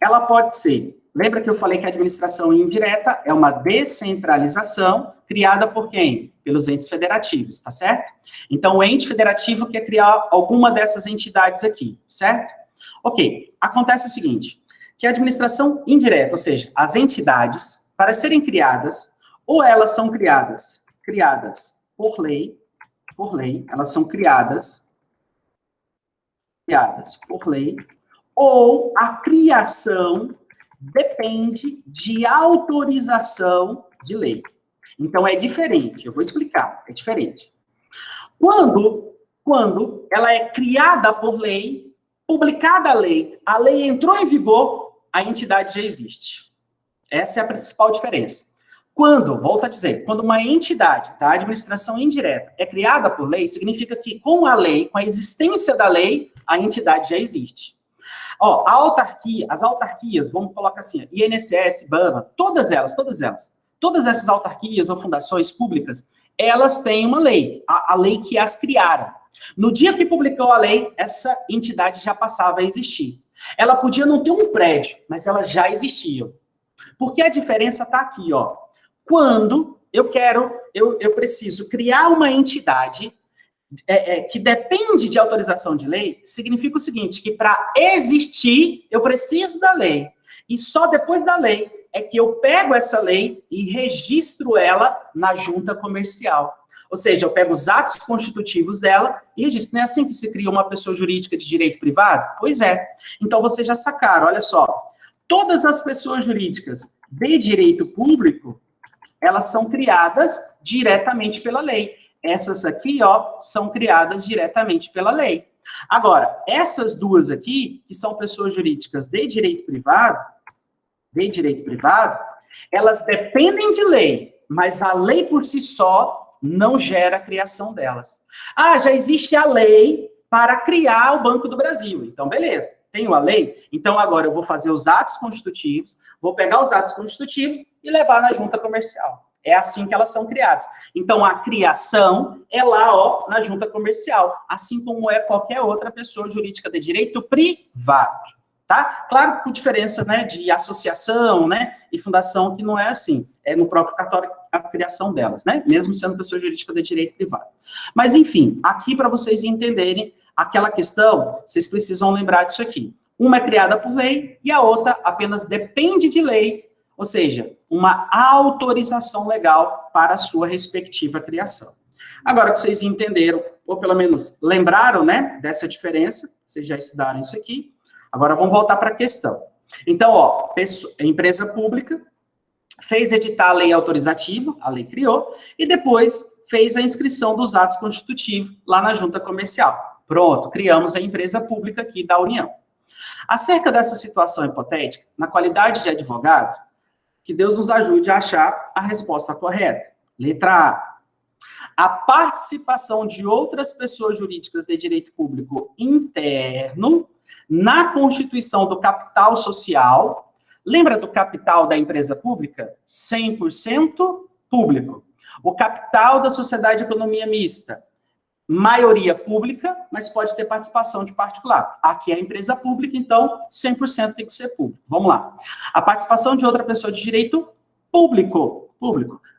S1: ela pode ser, lembra que eu falei que a administração indireta é uma descentralização criada por quem? Pelos entes federativos, tá certo? Então, o ente federativo quer criar alguma dessas entidades aqui, certo? Ok, acontece o seguinte, que a administração indireta, ou seja, as entidades, para serem criadas, ou elas são criadas por lei, elas são criadas por lei, ou a criação depende de autorização de lei. Então, é diferente, eu vou explicar, é diferente. Quando ela é criada por lei, publicada a lei entrou em vigor, a entidade já existe. Essa é a principal diferença. Volto a dizer, quando uma entidade da administração indireta é criada por lei, significa que com a lei, com a existência da lei, a entidade já existe. Ó, as autarquias, vamos colocar assim, INSS, BANA, todas essas autarquias ou fundações públicas, elas têm uma lei, a lei que as criaram. No dia que publicou a lei, essa entidade já passava a existir. Ela podia não ter um prédio, mas ela já existia. Porque a diferença está aqui, ó. Quando eu preciso criar uma entidade que depende de autorização de lei, significa o seguinte, que para existir, eu preciso da lei. E só depois da lei é que eu pego essa lei e registro ela na junta comercial. Ou seja, eu pego os atos constitutivos dela e registro. Não é assim que se cria uma pessoa jurídica de direito privado? Pois é. Então, vocês já sacaram, olha só. Todas as pessoas jurídicas de direito público, elas são criadas diretamente pela lei. Essas aqui, ó, são criadas diretamente pela lei. Agora, essas duas aqui, que são pessoas jurídicas de direito privado, elas dependem de lei, mas a lei por si só não gera a criação delas. Ah, já existe a lei para criar o Banco do Brasil. Então, beleza, tenho a lei, então agora eu vou fazer os atos constitutivos, vou pegar os atos constitutivos e levar na junta comercial. É assim que elas são criadas. Então, a criação é lá, ó, na junta comercial, assim como é qualquer outra pessoa jurídica de direito privado, tá? Claro, com diferença, né, de associação, né, e fundação, que não é assim. É no próprio cartório a criação delas, né, mesmo sendo pessoa jurídica de direito privado. Mas, enfim, aqui para vocês entenderem aquela questão, vocês precisam lembrar disso aqui. Uma é criada por lei e a outra apenas depende de lei, ou seja, uma autorização legal para a sua respectiva criação. Agora que vocês entenderam, ou pelo menos lembraram, né, dessa diferença, vocês já estudaram isso aqui, agora vamos voltar para a questão. Então, ó, empresa pública fez editar a lei autorizativa, a lei criou, e depois fez a inscrição dos atos constitutivos lá na junta comercial. Pronto, criamos a empresa pública aqui da União. Acerca dessa situação hipotética, na qualidade de advogado, que Deus nos ajude a achar a resposta correta. Letra A. A participação de outras pessoas jurídicas de direito público interno na constituição do capital social. Lembra do capital da empresa pública? 100% público. O capital da sociedade de economia mista, maioria pública, mas pode ter participação de particular. Aqui é a empresa pública, então 100% tem que ser público. Vamos lá. A participação de outra pessoa de direito público,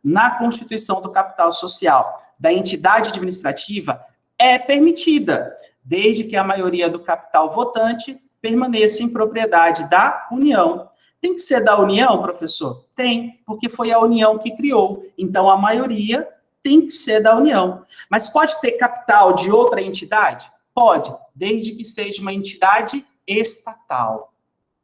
S1: na constituição do capital social da entidade administrativa é permitida, desde que a maioria do capital votante permaneça em propriedade da União. Tem que ser da União, professor? Tem, porque foi a União que criou. Então, a maioria tem que ser da União. Mas pode ter capital de outra entidade? Pode, desde que seja uma entidade estatal.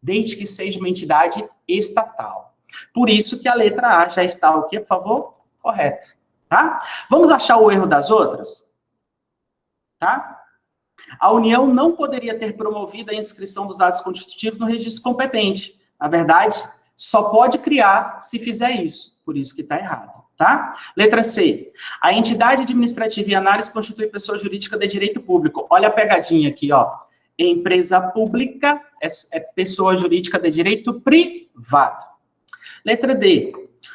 S1: Desde que seja uma entidade estatal. Por isso que a letra A já está o quê, por favor? Correta. Tá? Vamos achar o erro das outras? Tá? A União não poderia ter promovido a inscrição dos atos constitutivos no registro competente. Na verdade, só pode criar se fizer isso. Por isso que está errado, tá? Letra C. A entidade administrativa em análise constitui pessoa jurídica de direito público. Olha a pegadinha aqui, ó. Empresa pública é pessoa jurídica de direito privado. Letra D.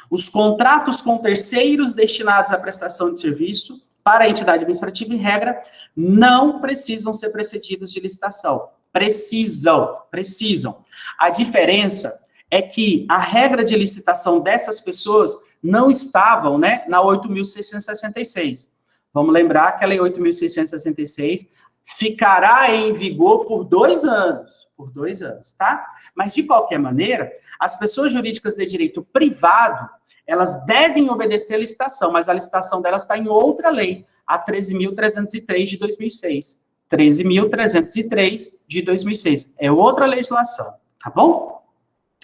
S1: Os contratos com terceiros destinados à prestação de serviço para a entidade administrativa, em regra, não precisam ser precedidos de licitação. Precisam. A diferença é que a regra de licitação dessas pessoas não estavam, né, na 8.666. Vamos lembrar que a Lei 8.666 ficará em vigor por 2 anos. Por 2 anos, tá? Mas, de qualquer maneira, as pessoas jurídicas de direito privado, elas devem obedecer a licitação, mas a licitação delas está em outra lei, a 13.303 de 2006. 13.303 de 2006. É outra legislação, tá bom?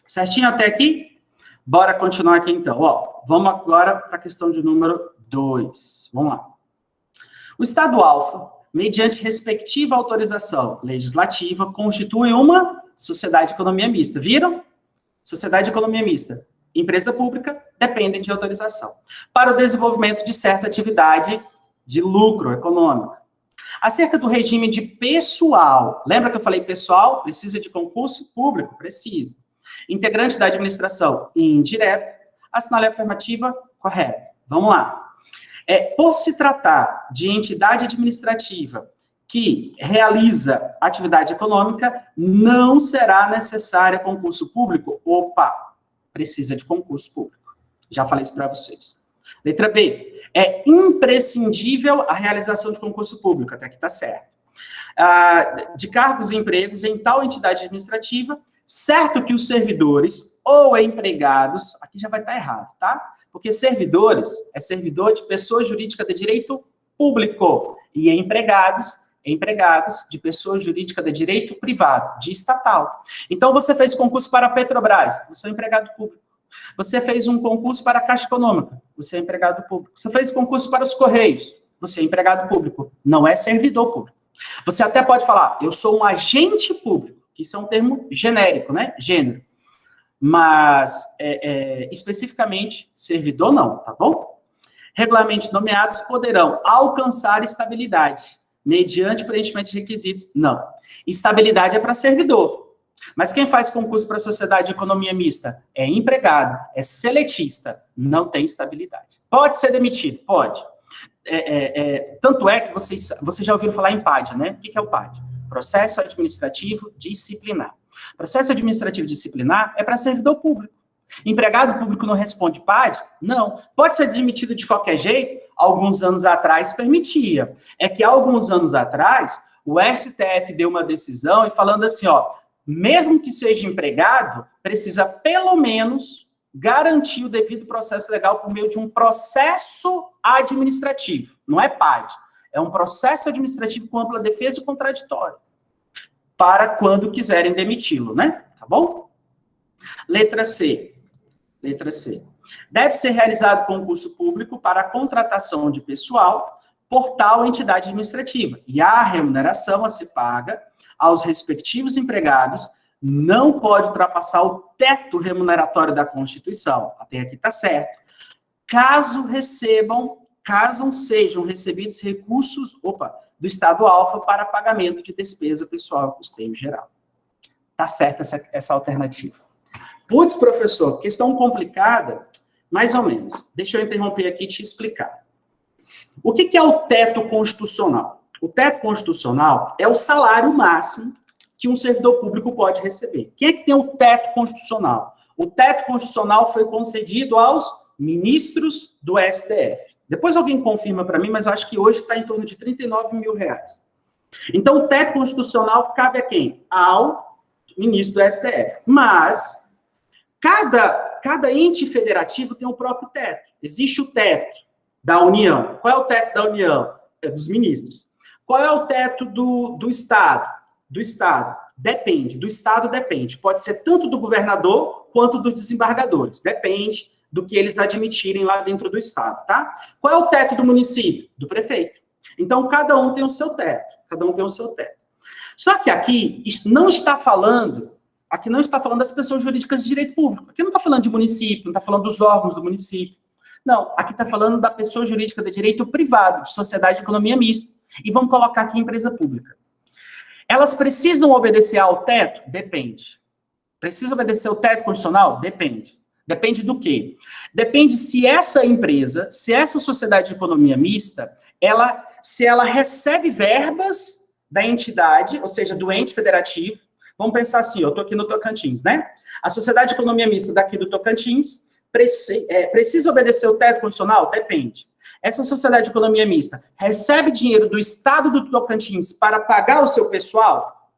S1: Certinho até aqui? Bora continuar aqui, então. Ó, vamos agora para a questão de número 2. Vamos lá. O Estado alfa, mediante respectiva autorização legislativa, constitui uma sociedade de economia mista. Viram? Sociedade de economia mista. Empresa pública dependem de autorização. Para o desenvolvimento de certa atividade de lucro econômico. Acerca do regime de pessoal. Lembra que eu falei pessoal? Precisa de concurso público? Precisa. Integrante da administração indireta. Assinale a afirmativa correta. Vamos lá. Por se tratar de entidade administrativa que realiza atividade econômica, não será necessário concurso público? Opa, precisa de concurso público. Já falei isso para vocês. Letra B. É imprescindível a realização de concurso público, até aqui está certo. De cargos e empregos em tal entidade administrativa, certo que os servidores ou empregados, aqui já vai estar errado, tá? Porque servidores é servidor de pessoa jurídica de direito público e empregados de pessoa jurídica de direito privado, de estatal. Então, você fez concurso para a Petrobras, você é empregado público. Você fez um concurso para a Caixa Econômica, você é empregado público. Você fez concurso para os Correios, você é empregado público, não é servidor público. Você até pode falar, eu sou um agente público, que isso é um termo genérico, né? Gênero. Mas, especificamente, servidor não, tá bom? Regularmente nomeados poderão alcançar estabilidade, mediante preenchimento de requisitos. Não. Estabilidade é para servidor. Mas quem faz concurso para a sociedade de economia mista é empregado, é seletista, não tem estabilidade. Pode ser demitido? Pode. Tanto é que vocês já ouviram falar em PAD, né? O que é o PAD? Processo Administrativo Disciplinar. Processo Administrativo Disciplinar é para servidor público. Empregado público não responde PAD? Não. Pode ser demitido de qualquer jeito? Alguns anos atrás permitia. É que alguns anos atrás, o STF deu uma decisão e falando assim, ó, mesmo que seja empregado, precisa pelo menos garantir o devido processo legal por meio de um processo administrativo. Não é PAD. É um processo administrativo com ampla defesa e contraditório. Para quando quiserem demiti-lo, né? Tá bom? Letra C. Letra C. Deve ser realizado concurso público para a contratação de pessoal por tal entidade administrativa. E a remuneração a ser paga aos respectivos empregados não pode ultrapassar o teto remuneratório da Constituição. Até aqui está certo. Caso sejam recebidos recursos, do Estado alfa para pagamento de despesa pessoal e custeio geral. Tá certa essa alternativa. Putz, professor, questão complicada? Mais ou menos. Deixa eu interromper aqui e te explicar. O que é o teto constitucional? O teto constitucional é o salário máximo que um servidor público pode receber. Quem é que tem o teto constitucional? O teto constitucional foi concedido aos ministros do STF. Depois alguém confirma para mim, mas eu acho que hoje está em torno de R$39 mil. Então, o teto constitucional cabe a quem? Ao ministro do STF. Mas, cada ente federativo tem o próprio teto. Existe o teto da União. Qual é o teto da União? É dos ministros. Qual é o teto do Estado? Do Estado. Depende. Do Estado depende. Pode ser tanto do governador quanto dos desembargadores. Depende do que eles admitirem lá dentro do Estado, tá? Qual é o teto do município? Do prefeito. Então, cada um tem o seu teto. Cada um tem o seu teto. Só que aqui não está falando das pessoas jurídicas de direito público. Aqui não está falando de município, não está falando dos órgãos do município. Não, aqui está falando da pessoa jurídica de direito privado, de sociedade de economia mista. E vamos colocar aqui empresa pública. Elas precisam obedecer ao teto? Depende. Precisa obedecer ao teto constitucional? Depende. Depende do quê? Depende se essa empresa, se essa sociedade de economia mista, se ela recebe verbas da entidade, ou seja, do ente federativo. Vamos pensar assim, eu estou aqui no Tocantins, né? A sociedade de economia mista daqui do Tocantins precisa obedecer o teto constitucional? Depende. Essa sociedade de economia mista recebe dinheiro do estado do Tocantins para pagar o seu pessoal?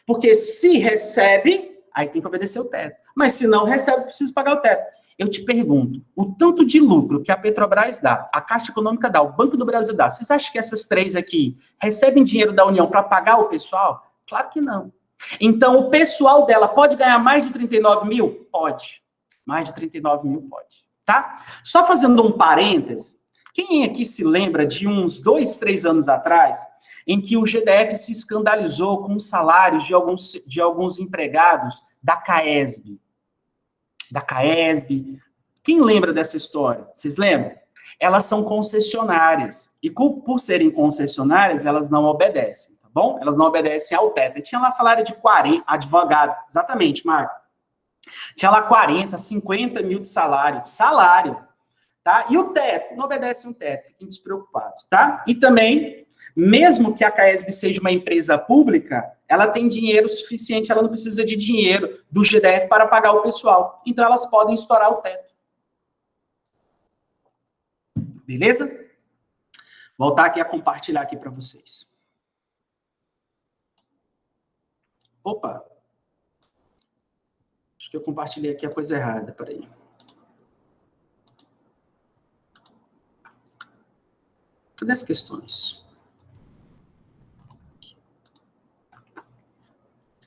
S1: Porque se recebe, aí tem que obedecer o teto. Mas se não recebe, precisa pagar o teto. Eu te pergunto, o tanto de lucro que a Petrobras dá, a Caixa Econômica dá, o Banco do Brasil dá, vocês acham que essas três aqui recebem dinheiro da União para pagar o pessoal? Claro que não. Então, o pessoal dela pode ganhar mais de 39 mil? Pode. Mais de 39 mil pode. Tá? Só fazendo um parêntese, quem aqui se lembra de uns 2, 3 anos atrás, em que o GDF se escandalizou com os salários de alguns empregados da CAESB? Da CAESB. Quem lembra dessa história? Vocês lembram? Elas são concessionárias. E por serem concessionárias, elas não obedecem, tá bom? Elas não obedecem ao teto. E tinha lá salário de 40, advogado. Exatamente, Marco. Tinha lá 40, 50 mil de salário. Salário. Tá? E o teto? Não obedece um teto. Fiquem despreocupados, tá? E também, mesmo que a CAESB seja uma empresa pública, ela tem dinheiro suficiente, ela não precisa de dinheiro do GDF para pagar o pessoal. Então, elas podem estourar o teto. Beleza? Voltar aqui a compartilhar aqui para vocês. Opa! Acho que eu compartilhei aqui a coisa errada, peraí. Cadê as questões?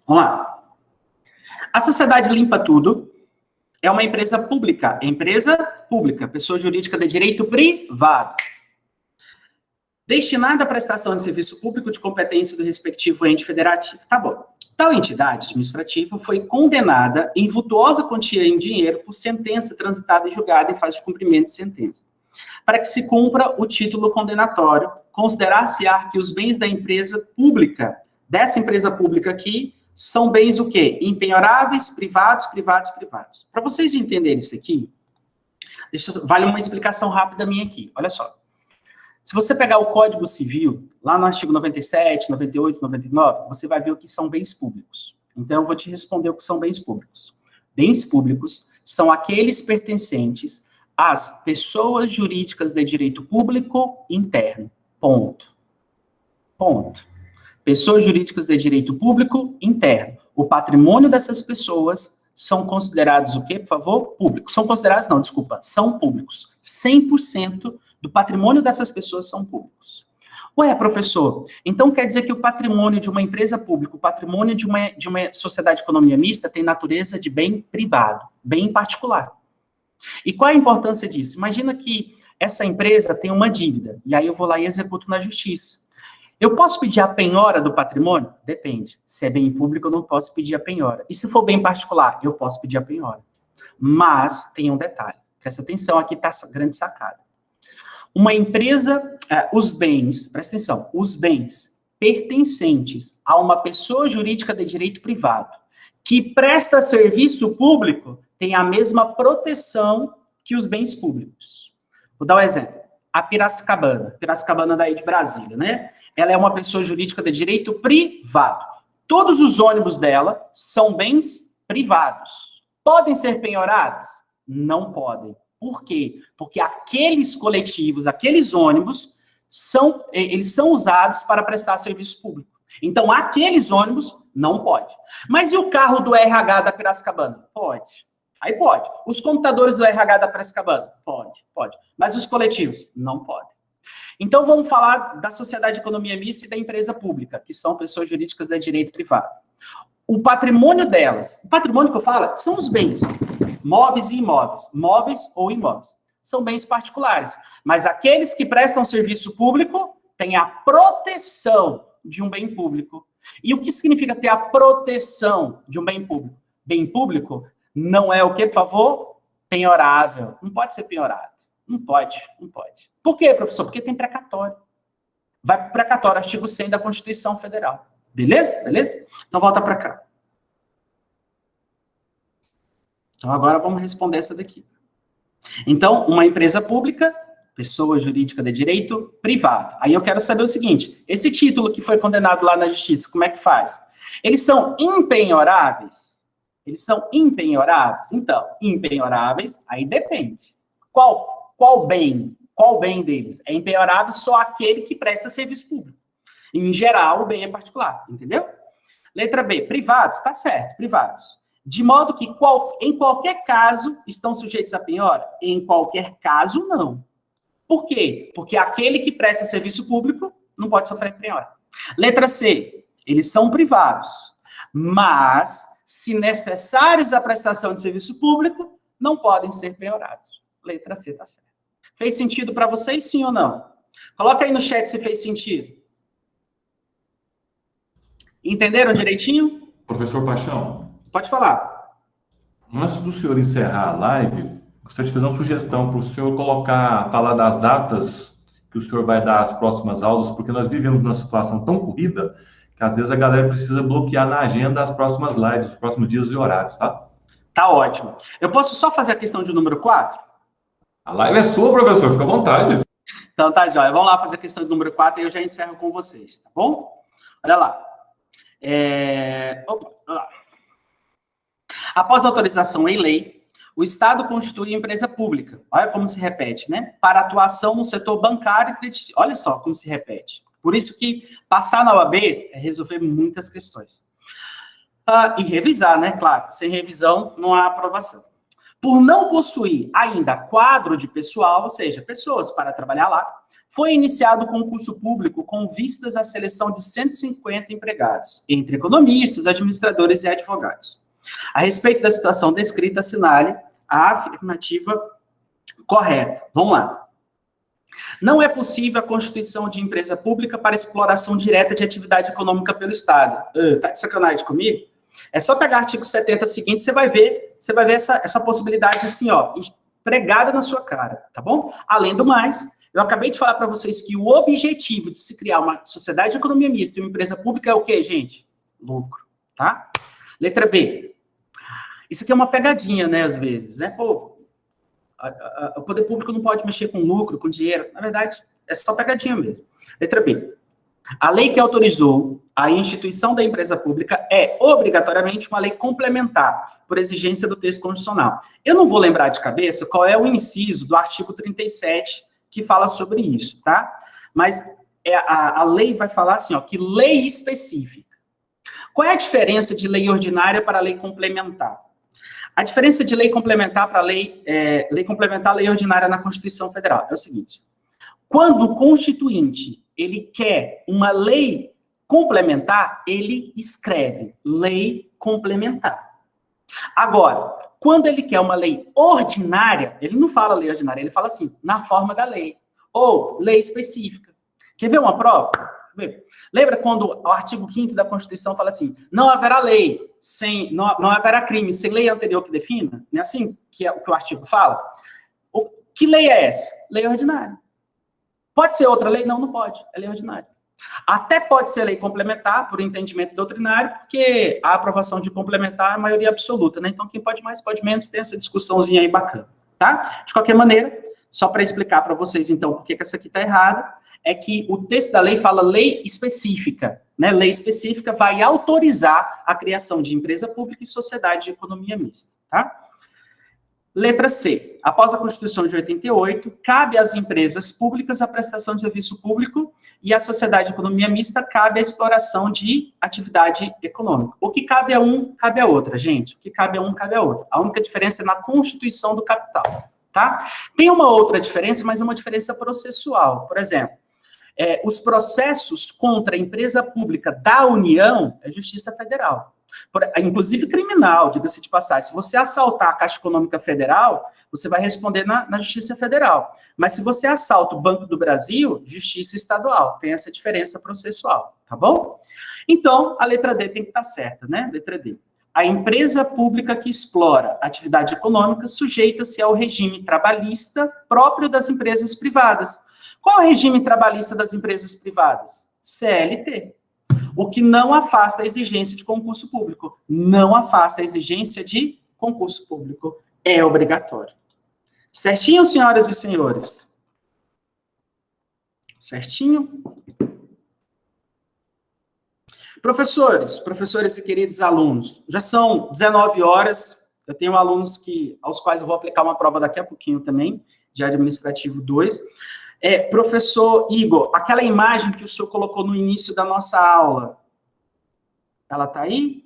S1: Vamos lá. A Sociedade Limpa Tudo é uma empresa pública. Empresa pública, pessoa jurídica de direito privado. Destinada à prestação de serviço público de competência do respectivo ente federativo. Tá bom. Tal entidade administrativa foi condenada em vultuosa quantia em dinheiro por sentença transitada e julgada em fase de cumprimento de sentença. Para que se cumpra o título condenatório, considerar-se-á que os bens da empresa pública, dessa empresa pública aqui, são bens o quê? Impenhoráveis, privados. Para vocês entenderem isso aqui, vale uma explicação rápida minha aqui. Olha só. Se você pegar o Código Civil, lá no artigo 97, 98, 99, você vai ver o que são bens públicos. Então, eu vou te responder o que são bens públicos. Bens públicos são aqueles pertencentes às pessoas jurídicas de direito público interno. Ponto. Pessoas jurídicas de direito público interno. O patrimônio dessas pessoas são considerados o quê, por favor? Públicos. São considerados, não, desculpa, são públicos. 100% do patrimônio dessas pessoas são públicos. Ué, professor, então quer dizer que o patrimônio de uma empresa pública, o patrimônio de uma sociedade de economia mista tem natureza de bem privado, bem particular. E qual é a importância disso? Imagina que essa empresa tem uma dívida, e aí eu vou lá e executo na justiça. Eu posso pedir a penhora do patrimônio? Depende. Se é bem público, eu não posso pedir a penhora. E se for bem particular, eu posso pedir a penhora. Mas tem um detalhe. Presta atenção, aqui está a grande sacada. Uma empresa, os bens, presta atenção, os bens pertencentes a uma pessoa jurídica de direito privado que presta serviço público tem a mesma proteção que os bens públicos. Vou dar um exemplo. A Piracicabana daí de Brasília, né? Ela é uma pessoa jurídica de direito privado. Todos os ônibus dela são bens privados. Podem ser penhorados? Não podem. Por quê? Porque aqueles coletivos, aqueles ônibus, eles são usados para prestar serviço público. Então, aqueles ônibus não pode. Mas e o carro do RH da Piracicabana? Pode. Aí pode. Os computadores do RH da Piracicabana? Pode. Mas os coletivos? Não pode. Então, vamos falar da sociedade de economia mista e da empresa pública, que são pessoas jurídicas de direito privado. O patrimônio delas, o patrimônio que eu falo, são os bens, móveis e imóveis, móveis ou imóveis. São bens particulares. Mas aqueles que prestam serviço público têm a proteção de um bem público. E o que significa ter a proteção de um bem público? Bem público não é o quê, por favor? Penhorável. Não pode ser penhorado. Não pode, não pode. Por quê, professor? Porque tem precatório. Vai para o precatório, artigo 100 da Constituição Federal. Beleza? Beleza? Então, volta para cá. Então, agora vamos responder essa daqui. Então, uma empresa pública, pessoa jurídica de direito privado. Aí eu quero saber o seguinte, esse título que foi condenado lá na justiça, como é que faz? Eles são impenhoráveis? Eles são impenhoráveis? Então, impenhoráveis, aí depende. Qual bem? Qual bem deles? É impenhorável só aquele que presta serviço público. Em geral, o bem é particular, entendeu? Letra B, privados, tá certo, privados. De modo que em qualquer caso estão sujeitos a penhora? Em qualquer caso, não. Por quê? Porque aquele que presta serviço público não pode sofrer penhora. Letra C, eles são privados, mas, se necessários à prestação de serviço público, não podem ser penhorados. Letra C, tá certo. Fez sentido para vocês, sim ou não? Coloca aí no chat se fez sentido. Entenderam direitinho?
S2: Professor Paixão.
S1: Pode falar.
S2: Antes do senhor encerrar a live, gostaria de fazer uma sugestão para o senhor falar das datas que o senhor vai dar as próximas aulas, porque nós vivemos numa situação tão corrida que às vezes a galera precisa bloquear na agenda as próximas lives, os próximos dias e horários, tá? Tá
S1: ótimo. Eu posso só fazer a questão de número 4?
S2: A live é sua, professor, fica à vontade.
S1: Então tá, jóia. Vamos lá fazer a questão de número 4 e eu já encerro com vocês, tá bom? Olha lá. Olha lá. Após autorização em lei, o Estado constitui empresa pública. Olha como se repete, né? Para atuação no setor bancário e creditício. Olha só como se repete. Por isso que passar na OAB é resolver muitas questões. E revisar, né? Claro, sem revisão não há aprovação. Por não possuir ainda quadro de pessoal, ou seja, pessoas para trabalhar lá, foi iniciado o concurso público com vistas à seleção de 150 empregados, entre economistas, administradores e advogados. A respeito da situação descrita, assinale a afirmativa correta. Vamos lá. Não é possível a constituição de empresa pública para exploração direta de atividade econômica pelo Estado. Tá de sacanagem comigo? É só pegar o artigo 70 seguinte, você vai ver essa possibilidade assim, ó, pregada na sua cara, tá bom? Além do mais, eu acabei de falar para vocês que o objetivo de se criar uma sociedade de economia mista e uma empresa pública é o quê, gente? Lucro, tá? Letra B. Isso aqui é uma pegadinha, né, às vezes, né? Pô, o poder público não pode mexer com lucro, com dinheiro. Na verdade, é só pegadinha mesmo. Letra B. A lei que autorizou a instituição da empresa pública é, obrigatoriamente, uma lei complementar, por exigência do texto constitucional. Eu não vou lembrar de cabeça qual é o inciso do artigo 37 que fala sobre isso, tá? Mas a lei vai falar assim, ó, que lei específica. Qual é a diferença de lei ordinária para lei complementar? A diferença de lei complementar para lei complementar à lei ordinária na Constituição Federal é o seguinte: quando o constituinte ele quer uma lei complementar, ele escreve lei complementar. Agora, quando ele quer uma lei ordinária, ele não fala lei ordinária, ele fala assim, na forma da lei, ou lei específica. Quer ver uma prova? Lembra quando o artigo 5º da Constituição fala assim, não haverá lei, não haverá crime sem lei anterior que defina? Não é assim que o artigo fala? Que lei é essa? Lei ordinária. Pode ser outra lei? Não, não pode. É lei ordinária. Até pode ser lei complementar, por entendimento doutrinário, porque a aprovação de complementar é a maioria absoluta, né? Então, quem pode mais, pode menos, tem essa discussãozinha aí bacana, tá? De qualquer maneira, só para explicar para vocês, então, por que essa aqui está errada, é que o texto da lei fala lei específica, né? Lei específica vai autorizar a criação de empresa pública e sociedade de economia mista, tá? Letra C. Após a Constituição de 88, cabe às empresas públicas a prestação de serviço público e à sociedade de economia mista cabe a exploração de atividade econômica. O que cabe a um, cabe a outra, gente. O que cabe a um, cabe a outra. A única diferença é na constituição do capital, tá? Tem uma outra diferença, mas é uma diferença processual. Por exemplo, Os processos contra a empresa pública da União é Justiça Federal. Inclusive criminal, diga-se de passagem. Se você assaltar a Caixa Econômica Federal, você vai responder na Justiça Federal. Mas se você assalta o Banco do Brasil, Justiça Estadual. Tem essa diferença processual, tá bom? Então, a letra D tem que estar certa, né? Letra D. A empresa pública que explora atividade econômica sujeita-se ao regime trabalhista próprio das empresas privadas. Qual é o regime trabalhista das empresas privadas? CLT. O que não afasta a exigência de concurso público. Não afasta a exigência de concurso público. É obrigatório. Certinho, senhoras e senhores? Certinho? Professores e queridos alunos, já são 19 horas, eu tenho alunos aos quais eu vou aplicar uma prova daqui a pouquinho também, de Administrativo 2. Professor Igor, aquela imagem que o senhor colocou no início da nossa aula, ela está aí?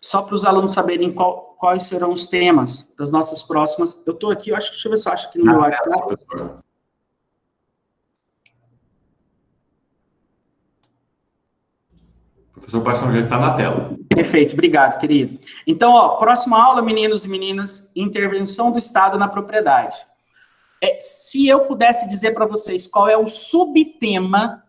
S1: Só para os alunos saberem quais serão os temas das nossas próximas. Eu estou aqui, deixa eu ver se eu acho aqui no meu WhatsApp.
S2: Professor Baixão já está na tela.
S1: Perfeito, obrigado, querido. Então, próxima aula, meninos e meninas, intervenção do Estado na propriedade. Se eu pudesse dizer para vocês qual é o subtema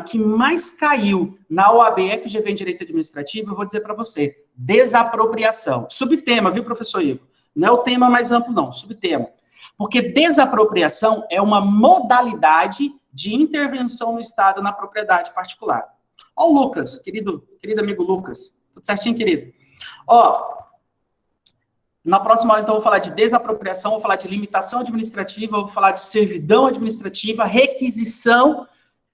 S1: que mais caiu na OAB FGV em Direito Administrativo, eu vou dizer para você, desapropriação. Subtema, viu, professor Igor? Não é o tema mais amplo, não, subtema. Porque desapropriação é uma modalidade de intervenção no Estado na propriedade particular. Ó o Lucas, querido amigo Lucas. Tudo certinho, querido? Na próxima aula, então, eu vou falar de desapropriação, vou falar de limitação administrativa, vou falar de servidão administrativa, requisição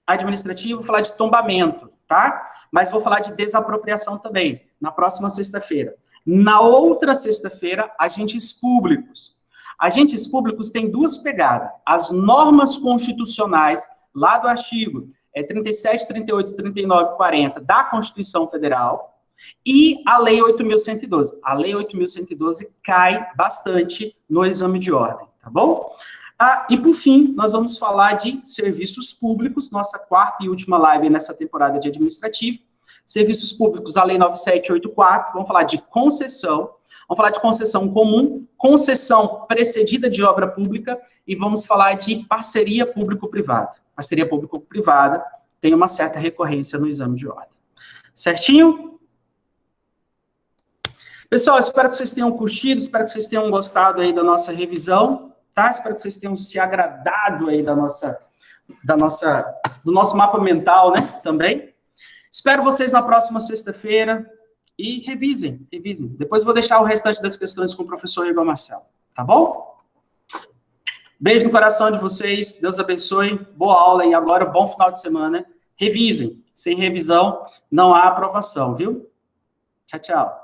S1: administrativa, vou falar de tombamento, tá? Mas vou falar de desapropriação também, na próxima sexta-feira. Na outra sexta-feira, agentes públicos. Agentes públicos têm duas pegadas. As normas constitucionais, lá do artigo 37, 38, 39, 40 da Constituição Federal e a Lei 8.112. A Lei 8.112 cai bastante no exame de ordem, tá bom? E, por fim, nós vamos falar de serviços públicos, nossa quarta e última live nessa temporada de administrativo. Serviços públicos, a Lei 9784, vamos falar de concessão, vamos falar de concessão comum, concessão precedida de obra pública e vamos falar de parceria público-privada. Parceria público-privada tem uma certa recorrência no exame de ordem. Certinho? Pessoal, espero que vocês tenham curtido, espero que vocês tenham gostado aí da nossa revisão, tá? Espero que vocês tenham se agradado aí do nosso mapa mental, né? Também. Espero vocês na próxima sexta-feira e revisem. Depois eu vou deixar o restante das questões com o professor Igor Marcelo, tá bom? Beijo no coração de vocês, Deus abençoe, boa aula e agora bom final de semana. Revisem, sem revisão não há aprovação, viu? Tchau, tchau.